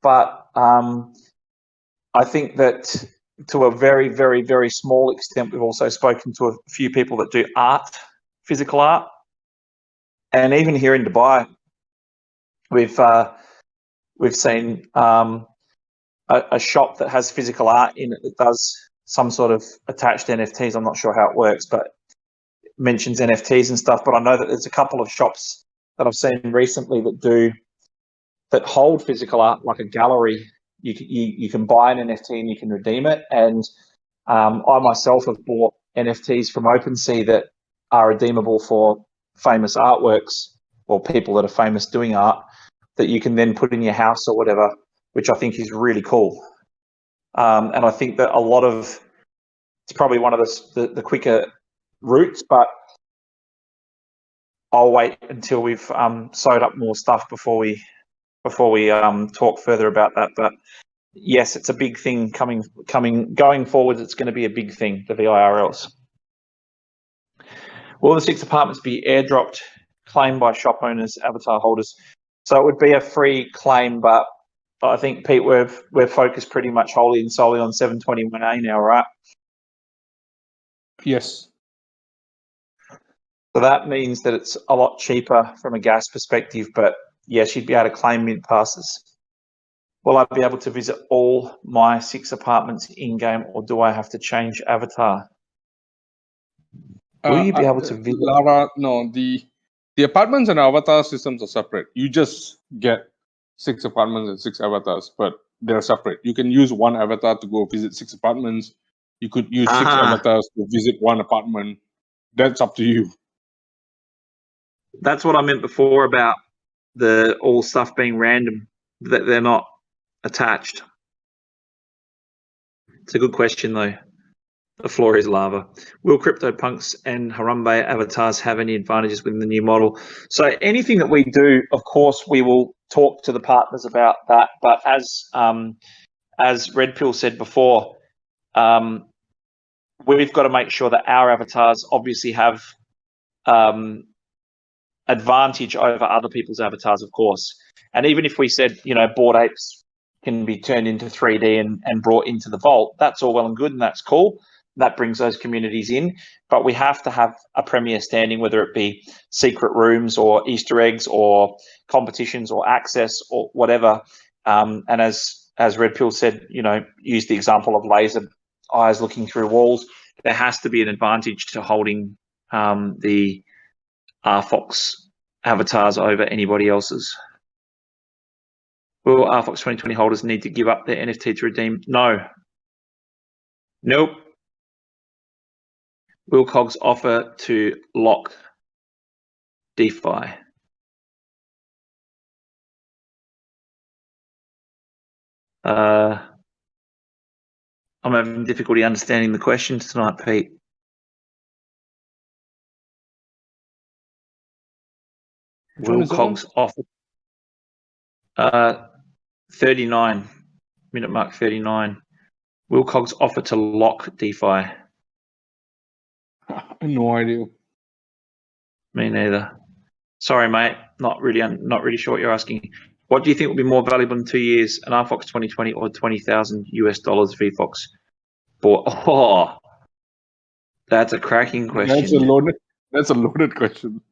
But I think that to a very, very, very small extent, we've also spoken to a few people that do art, physical art, and even here in Dubai, we've seen a shop that has physical art in it that does some sort of attached NFTs. I'm not sure how it works, but mentions NFTs and stuff. But I know that there's a couple of shops that I've seen recently that hold physical art, like a gallery. You can buy an NFT and you can redeem it. And I myself have bought NFTs from OpenSea that are redeemable for famous artworks or people that are famous doing art that you can then put in your house or whatever, which I think is really cool. And I think that it's probably one of the quicker routes, but I'll wait until we've sewed up more stuff before we talk further about that. But yes, it's a big thing going forward. It's going to be a big thing, the VIRLs. Will the 6 apartments be airdropped, claimed by shop owners, avatar holders? So it would be a free claim, but I think, Pete, we're focused pretty much wholly and solely on 721A now, right? Yes. So that means that it's a lot cheaper from a gas perspective, but yes, you'd be able to claim mint passes. Will I be able to visit all my 6 apartments in-game, or do I have to change avatar? Will you be able to visit? Lara, no, the apartments and avatar systems are separate. You just get 6 apartments and 6 avatars, but they're separate. You can use one avatar to go visit 6 apartments. You could use 6 avatars to visit one apartment. That's up to you. That's what I meant before about the all stuff being random, that they're not attached. It's a good question, though. The floor is lava. Will CryptoPunks and Harambe avatars have any advantages within the new model? So anything that we do, of course, we will talk to the partners about that. But as Red Pill said before, we've got to make sure that our avatars obviously have advantage over other people's avatars, of course. And even if we said, Bored Apes can be turned into 3D and brought into the vault, that's all well and good, and that's cool. That brings those communities in, but we have to have a premier standing, whether it be secret rooms or Easter eggs or competitions or access or whatever. And as Red Pill said, use the example of laser eyes looking through walls. There has to be an advantage to holding the RFOX avatars over anybody else's. Will RFOX 2020 holders need to give up their NFT to redeem? No. Nope. Will Cogs offer to lock DeFi? I'm having difficulty understanding the question tonight, Pete. Will Cogs offer 39, minute mark 39. Will Cogs offer to lock DeFi? No idea. Me neither. Sorry, mate. Not really sure what you're asking. What do you think will be more valuable in 2 years, an RFOX 2020 or $20,000 VFOX? Oh, that's a cracking question. That's a loaded question.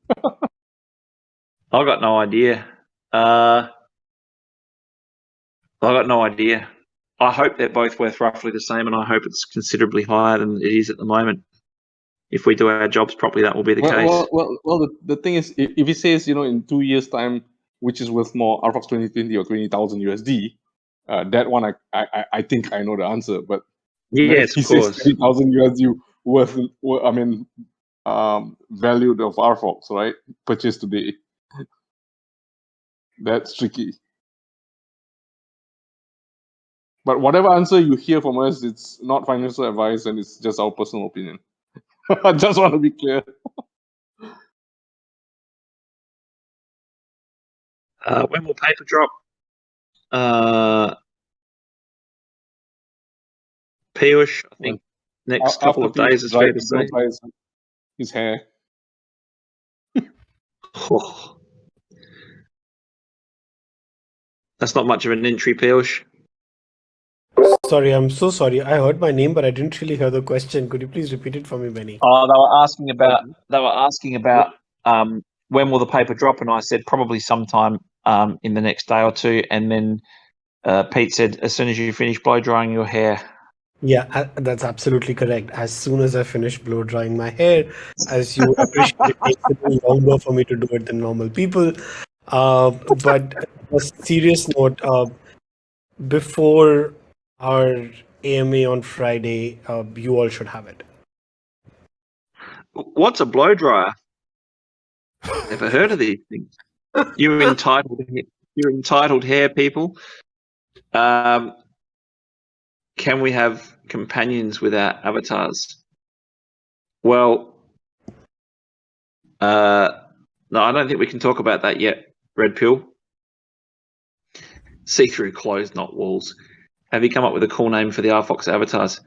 I got no idea. I got no idea. I hope they're both worth roughly the same, and I hope it's considerably higher than it is at the moment. If we do our jobs properly, that will be the case. Well, the thing is, if he says, in 2 years' time, which is worth more, RFOX 2020 or $20,000 that one I think I know the answer. But yes, he says $20,000 worth, valued of RFOX, right? Purchased today. That's tricky. But whatever answer you hear from us, it's not financial advice and it's just our personal opinion. I just want to be clear. When will paper drop? Piyush, I think next couple of days is fair to say. His hair. Oh. That's not much of an entry, Piyush. Sorry, I'm so sorry. I heard my name, but I didn't really hear the question. Could you please repeat it for me, Benny? They were asking about when will the paper drop, and I said probably sometime in the next day or two, and then Pete said as soon as you finish blow drying your hair. Yeah, that's absolutely correct. As soon as I finish blow drying my hair, as you appreciate, it takes a little longer for me to do it than normal people. But on a serious note, before our AMA on Friday, you all should have it. What's a blow dryer? Never heard of these things. You entitled hair people. Can we have companions with our avatars? Well, no, I don't think we can talk about that yet, Red Pill. See-through clothes, not walls. Have you come up with a cool name for the RFOX avatars?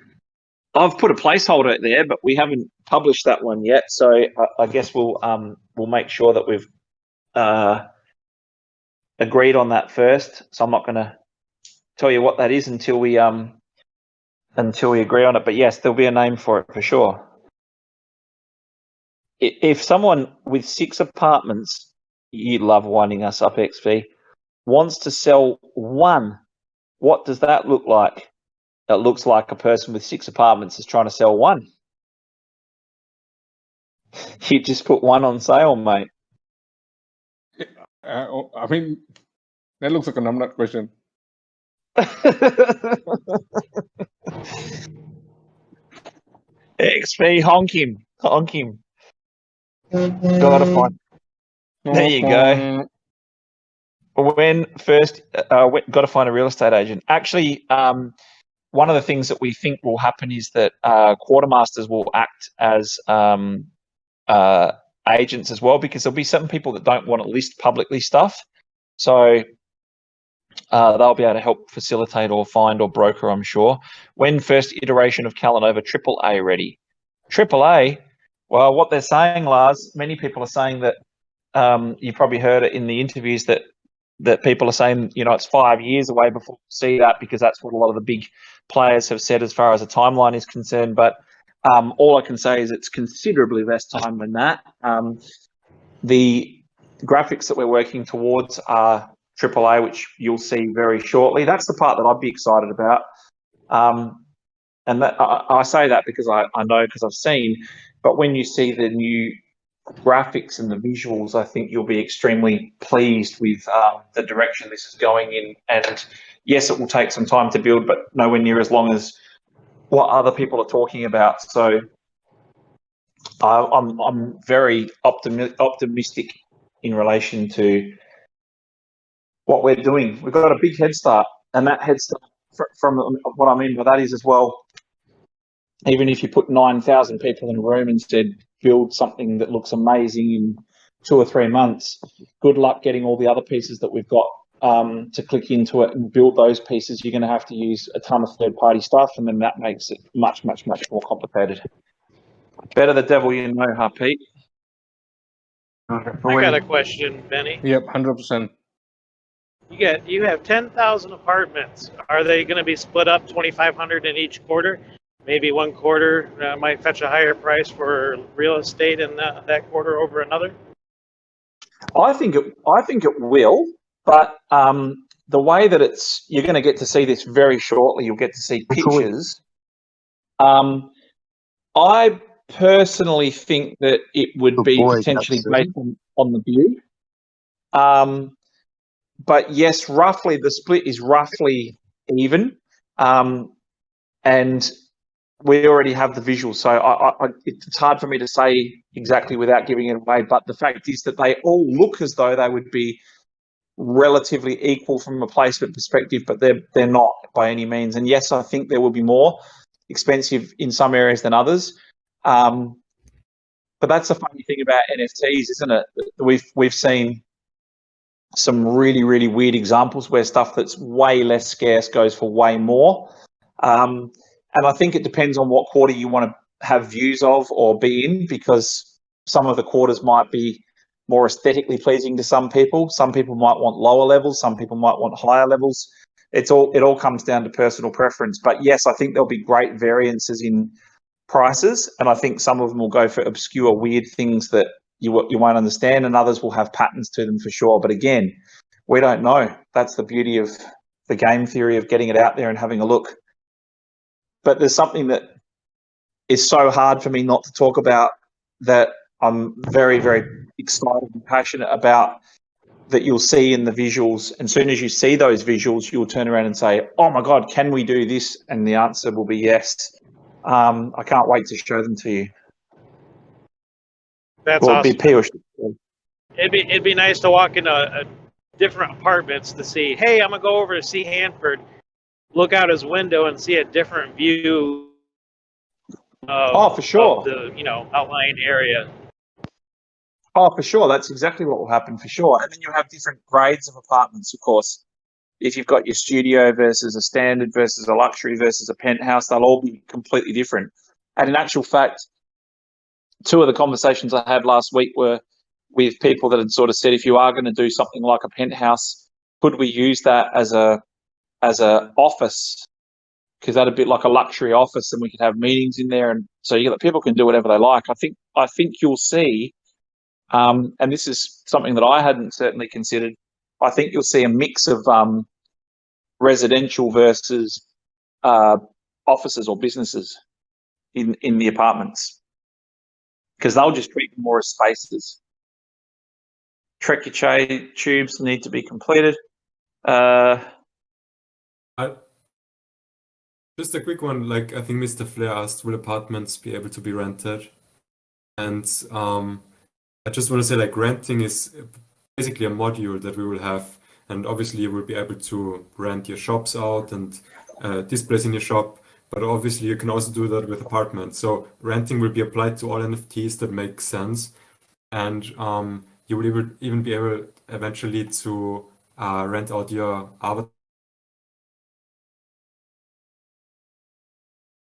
I've put a placeholder there, but we haven't published that one yet. So I guess we'll make sure that we've agreed on that first. So I'm not going to tell you what that is until we agree on it. But yes, there'll be a name for it for sure. If someone with 6 apartments, you love winding us up, XP, wants to sell one, what does that look like? It looks like a person with 6 apartments is trying to sell one. You just put one on sale, mate. I mean, that looks like a numbnut question. XP, honk him. Gotta find. There you go. When first, got to find a real estate agent. Actually, one of the things that we think will happen is that quartermasters will act as agents as well, because there'll be some people that don't want to list publicly stuff. So they'll be able to help facilitate or find or broker, I'm sure. When first iteration of Calanova AAA ready? AAA, well, what they're saying, Lars, many people are saying that, you probably heard it in the interviews that people are saying, it's 5 years away before we see that, because that's what a lot of the big players have said as far as a timeline is concerned. But all I can say is it's considerably less time than that. The graphics that we're working towards are AAA, which you'll see very shortly. That's the part that I'd be excited about. And that, I say that because I know, because I've seen, but when you see the new graphics and the visuals, I think you'll be extremely pleased with the direction this is going in. And yes, it will take some time to build, but nowhere near as long as what other people are talking about. So I'm very optimistic in relation to what we're doing. We've got a big head start, and that head start, from what I mean by that is as well, even if you put 9,000 people in a room and said, build something that looks amazing in 2 or 3 months, good luck getting all the other pieces that we've got to click into it and build those pieces. You're going to have to use a ton of third-party stuff, and then that makes it much, much, much more complicated. Better the devil you know, huh, Pete? I got a question, Benny. Yep, 100%. You have 10,000 apartments. Are they going to be split up 2,500 in each quarter? Maybe one quarter might fetch a higher price for real estate in that quarter over another. I think it will, but the way that you're going to get to see this very shortly. You'll get to see pictures. I personally think that it would be potentially based on the view. But yes, roughly the split is roughly even, and we already have the visuals, so it's hard for me to say exactly without giving it away. But the fact is that they all look as though they would be relatively equal from a placement perspective, but they're not by any means. And yes, I think there will be more expensive in some areas than others. But that's the funny thing about NFTs, isn't it? We've seen some really, really weird examples where stuff that's way less scarce goes for way more. And I think it depends on what quarter you want to have views of or be in, because some of the quarters might be more aesthetically pleasing to some people. Some people might want lower levels. Some people might want higher levels. It all comes down to personal preference. But yes, I think there'll be great variances in prices, and I think some of them will go for obscure, weird things that you won't understand, and others will have patterns to them for sure. But again, we don't know. That's the beauty of the game theory of getting it out there and having a look. But there's something that is so hard for me not to talk about that I'm very, very excited and passionate about, that you'll see in the visuals. And as soon as you see those visuals, you'll turn around and say, oh my God, can we do this? And the answer will be yes. I can't wait to show them to you. That's Well, awesome. it'd be Piyush. It'd be nice to walk into different apartments to see. Hey, I'm gonna go over to see Hanford. Look out his window and see a different view For sure. of the outlying area. Oh, for sure. That's exactly what will happen for sure. And then you'll have different grades of apartments, of course. If you've got your studio versus a standard versus a luxury versus a penthouse, they'll all be completely different. And in actual fact, two of the conversations I had last week were with people that had sort of said, if you are going to do something like a penthouse, could we use that as a office? Because that'd be like a luxury office, and we could have meetings in there, and so people can do whatever they like. I think you'll see, and this is something that I hadn't certainly considered. I think you'll see a mix of residential versus offices or businesses in the apartments, because they'll just treat them more as spaces. Trekkie tubes need to be completed. Just a quick one, like I think Mr. Flair asked, will apartments be able to be rented? And I just want to say, like, renting is basically a module that we will have, and obviously you will be able to rent your shops out and displays in your shop, but obviously you can also do that with apartments. So renting will be applied to all NFTs that make sense, and you will even be able eventually to rent out your avatar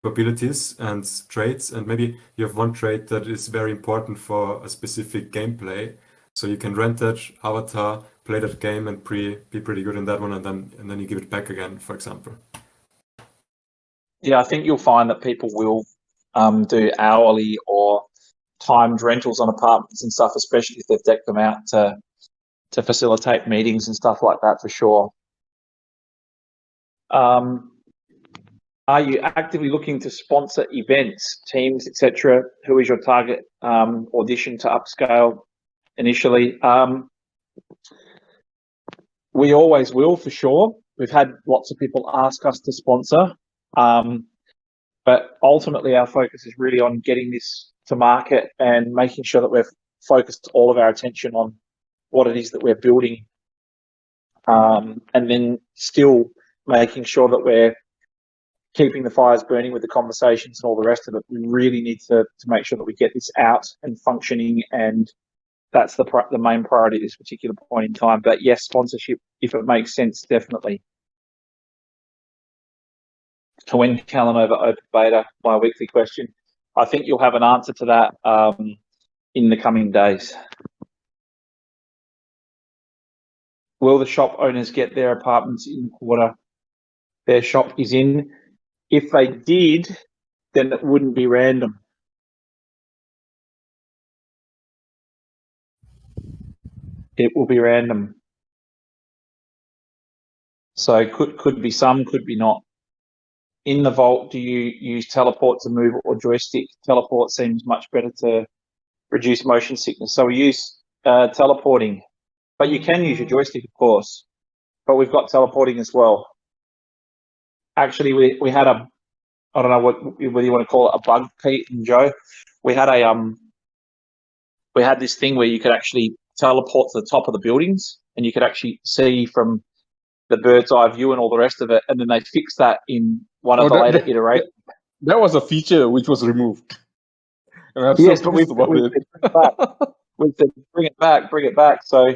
abilities and traits, and maybe you have one trait that is very important for a specific gameplay, so you can rent that avatar, play that game, and be pretty good in that one, and then you give it back again, for example. Yeah, I think you'll find that people will do hourly or timed rentals on apartments and stuff, especially if they've decked them out to facilitate meetings and stuff like that, for sure. Are you actively looking to sponsor events, teams, etc.? Who is your target audition to upscale initially? We always will, for sure. We've had lots of people ask us to sponsor, but ultimately our focus is really on getting this to market and making sure that we've focused all of our attention on what it is that we're building, and then still making sure that we're keeping the fires burning with the conversations and all the rest of it. We really need to make sure that we get this out and functioning, and that's the main priority at this particular point in time. But yes, sponsorship, if it makes sense, definitely. When Calanova open beta, my weekly question. I think you'll have an answer to that in the coming days. Will the shop owners get their apartments in the quarter their shop is in? If they did, then it wouldn't be random. It will be random. So could be some, could be not. In the vault, do you use teleport to move or joystick? Teleport seems much better to reduce motion sickness. So we use teleporting, but you can use your joystick, of course. But we've got teleporting as well. Actually, we had a, I don't know whether you want to call it a bug, Pete and Joe. We had this thing where you could actually teleport to the top of the buildings, and you could actually see from the bird's eye view and all the rest of it. And then they fixed that in one of the later iterations. That was a feature which was removed. And I'm yes, so but we said bring it back. So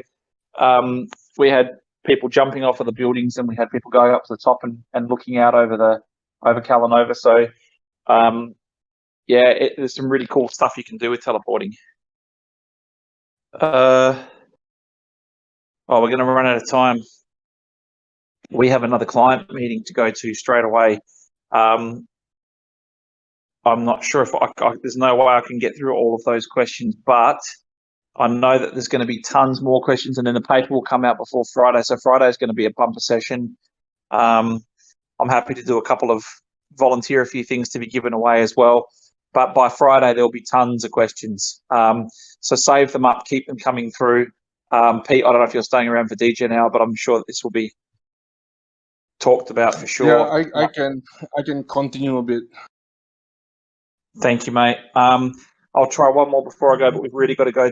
we had people jumping off of the buildings, and we had people going up to the top and looking out over Calanova. So there's some really cool stuff you can do with teleporting. We're going to run out of time. We have another client meeting to go to straight away. I'm not sure if there's no way I can get through all of those questions, but I know that there's going to be tons more questions, and then the paper will come out before Friday. So Friday is going to be a bumper session. I'm happy to do volunteer a few things to be given away as well. But by Friday, there'll be tons of questions. So save them up, keep them coming through. Pete, I don't know if you're staying around for DJ now, but I'm sure that this will be talked about for sure. Yeah, I can continue a bit. Thank you, mate. I I'll try one more before I go, but we've really got to go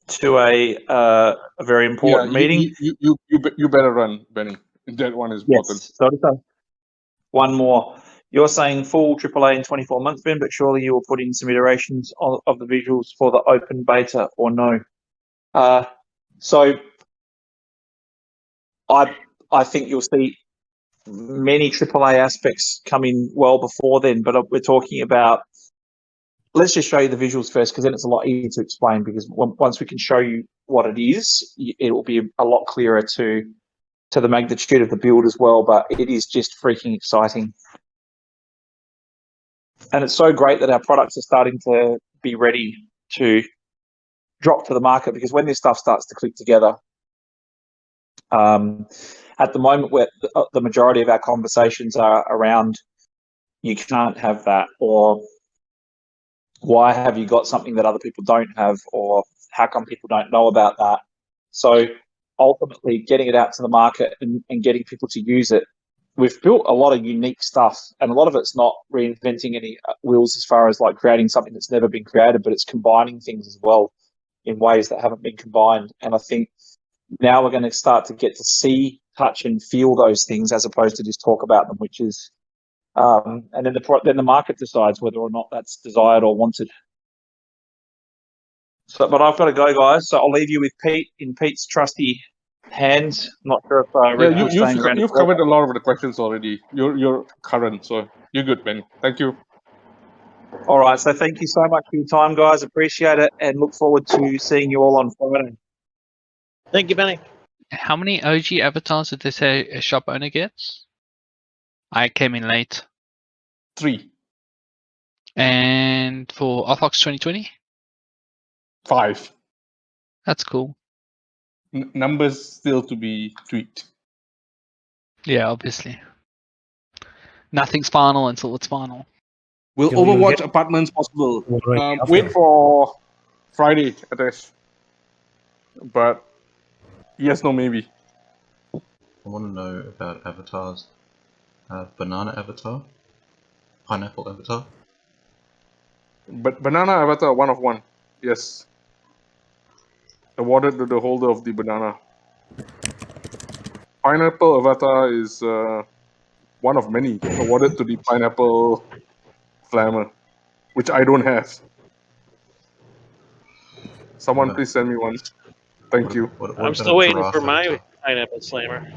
to a very important meeting. You better run, Benny. That one is important. Yes. So just one more. You're saying full AAA in 24 months, Ben, but surely you will put in some iterations of the visuals for the open beta, or no? So I think you'll see many AAA aspects come in well before then, but we're talking about, let's just show you the visuals first, because then it's a lot easier to explain, because once we can show you what it is, it will be a lot clearer to the magnitude of the build as well, but it is just freaking exciting. And it's so great that our products are starting to be ready to drop to the market, because when this stuff starts to click together, at the moment, where the majority of our conversations are around, you can't have that, or why have you got something that other people don't have, or how come people don't know about that? So ultimately, getting it out to the market and getting people to use it, we've built a lot of unique stuff, and a lot of it's not reinventing any wheels as far as like creating something that's never been created, but it's combining things as well in ways that haven't been combined. And I think now we're going to start to get to see, touch, and feel those things, as opposed to just talk about them, which is, and then the market decides whether or not that's desired or wanted. So, but I've got to go, guys. So I'll leave you with Pete in Pete's trusty hands. I'm not sure if you've covered a lot of the questions already. You're current, so you're good, Ben. Thank you. All right. So thank you so much for your time, guys. Appreciate it, and look forward to seeing you all on Friday. Thank you, Benny. How many OG avatars did they say a shop owner gets? I came in late. 3. And for RFOX 2020? 5. That's cool. Numbers still to be tweaked. Yeah, obviously. Nothing's final until it's final. Will Overwatch apartments possible? Wait for Friday, I guess. But yes, no, maybe. I want to know about avatars. Banana avatar, pineapple avatar. But banana avatar 1 of 1. Yes. Awarded to the holder of the banana. Pineapple avatar is 1 of many. Awarded to the pineapple flammer, which I don't have. Someone please send me one. Thank you. I'm still waiting for my pineapple slammer.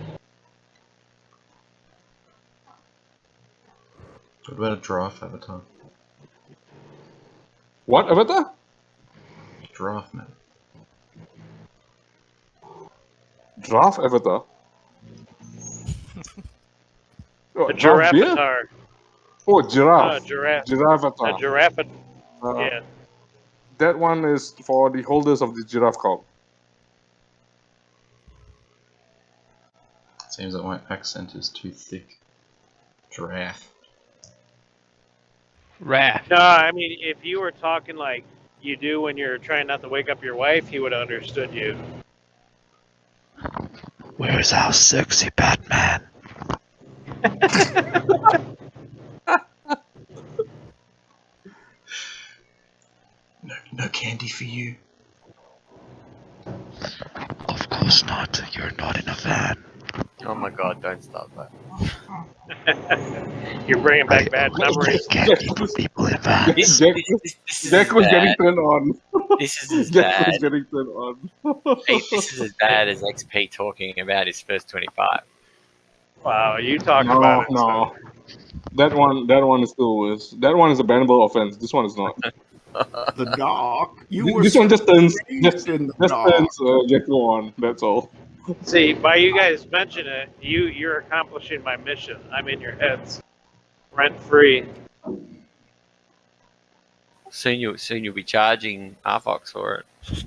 What about a giraffe avatar? What avatar? Giraffe, man. Giraffe avatar? A giraffe avatar. Oh, giraffe. Giraffe. Giraffe avatar. A giraffe. Yeah. That one is for the holders of the giraffe call. Seems that my accent is too thick. Giraffe. Raff. No, I mean, if you were talking like you do when you're trying not to wake up your wife, he would have understood you. Where's our sexy Batman? No candy for you. Of course not. You're not in a van. Oh my god, don't start that. You're bringing back bad memories. Candy for people in vans. Jack was getting turned on. This is as Jack bad. was getting turned on. Hey, this is as bad as XP talking about his first 25. Wow, you talk about it. No. That one is still worse. That one is a bannable offense. This one is not. The dog. This one just turns in the dog. Gecko on. That's all. See, by you guys mention it, you're accomplishing my mission. I'm in your heads, rent free. Soon you'll be charging RFOX for it.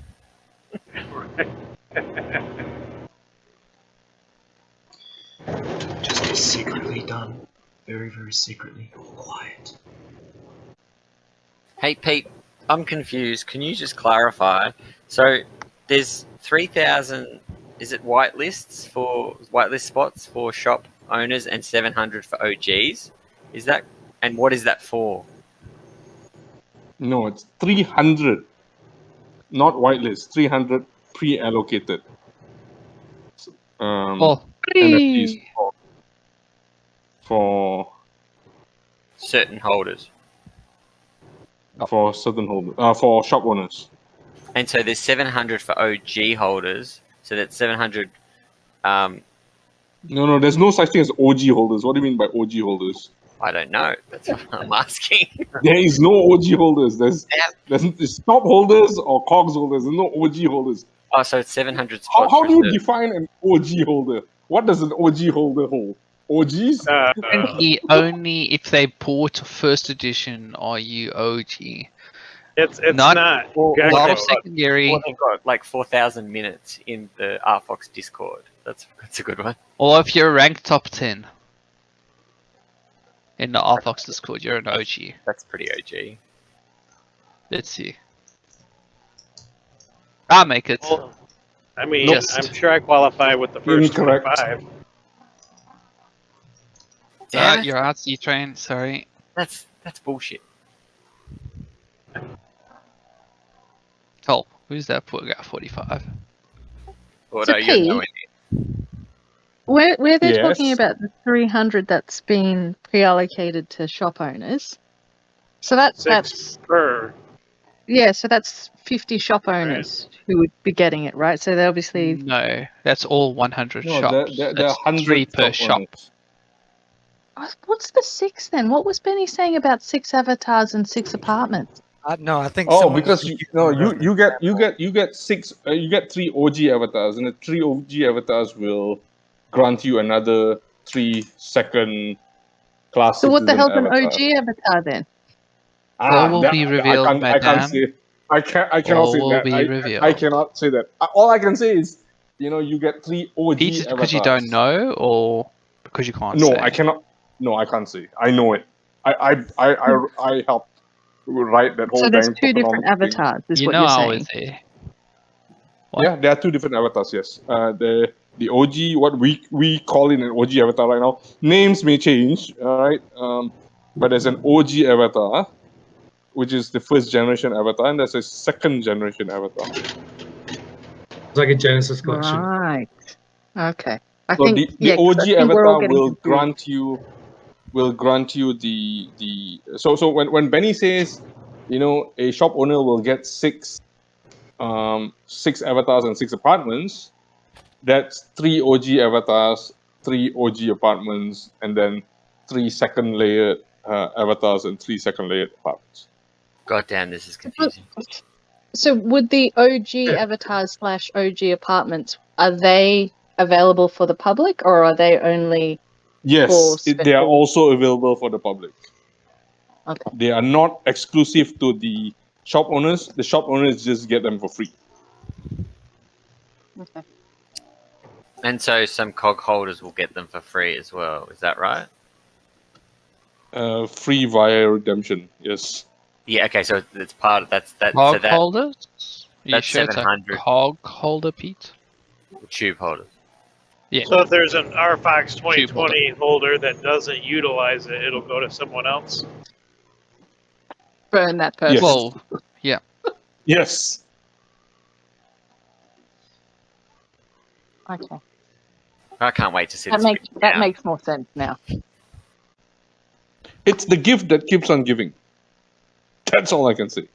Just secretly done. Very, very secretly. Quiet. Hey Pete, I'm confused. Can you just clarify? So there's 3,000. Is it whitelist spots for shop owners and 700 for OGs? Is that, and what is that for? No, it's 300, not whitelist. 300 pre-allocated Oh, NFTs for Certain holders. certain holders, for shop owners. And so there's 700 for OG holders. So that's 700. No, there's no such thing as OG holders. What do you mean by OG holders? I don't know. That's what I'm asking. There is no OG holders. There's top holders or COGS holders. There's no OG holders. Oh, so it's 700 spots. How do you define an OG holder? What does an OG holder hold? OGs? only if they bought first edition are you OG. It's not. Well, A lot of they've secondary. got like 4,000 minutes in the RFOX Discord. That's a good one. Or if you're ranked top 10 in the RFOX Discord, you're an OG. That's pretty OG. Let's see. I'll make it. Well, I mean, Just- I'm sure I qualify with the first Incorrect. 25. Yeah, You're out, C-Train. Sorry. that's bullshit. Oh, who's that poor guy? 45. Well, So no, you're P, nowhere Where they're talking Yes. about the 300 that's been pre-allocated to shop owners. So that's per. yeah. So that's 50 shop owners who would be getting it, right? So they obviously No, that's all 100 No, shops. there are That's 100 3 per shop shop. owners. What's the 6 then? What was Benny saying about 6 avatars and 6 apartments? No, I think. Oh, someone because was you confused. get six. You get 3 OG avatars, and the 3 OG avatars will grant you another 3 second class. So what the citizen hell's an avatars. OG avatar then? All will that- be revealed, I can't madam. say. I cannot All say will that. be I revealed. cannot say that. All I can say is, you get 3 OG Pete, is avatars. because you don't know, or because you can't No, say? I cannot. No, I can't say. I know it. I helped write that whole So there's dang 2 different tokenomics thing. avatars, is You what know you're I saying. was there. What? Yeah, there are 2 different avatars. Yes, the OG, what we call it an OG avatar right now. Names may change, all right. But there's an OG avatar, which is the first generation avatar, and there's a second generation avatar. It's like a Genesis collection. Right. Okay. I So think the yeah, 'cause I OG think we're all avatar getting will confused. grant you the so when Benny says, a shop owner will get 6 avatars and 6 apartments, that's 3 OG avatars, 3 OG apartments, and then 3 second layered avatars and 3 second layered apartments. God damn, this is confusing. So would the OG avatars / OG apartments, are they available for the public or are they only Yes, for they are special- also available for the public. Okay. They are not exclusive to the shop owners. The shop owners just get them for free. Okay. And so some COG holders will get them for free as well. Is that right? Free via redemption. Yes. Yeah. Okay. So it's part of that's that. Cog So that holders? Are you that's sure it's a 700. cog holder, Pete? Tube holders. Yeah. So if there's an RFOX 2020 holder that doesn't utilize it, it'll go to someone else. Burn that person. Yes. Well, yeah. Yes. Okay. I can't wait to see That this. makes written that down. makes more sense now. It's the gift that keeps on giving. That's all I can say.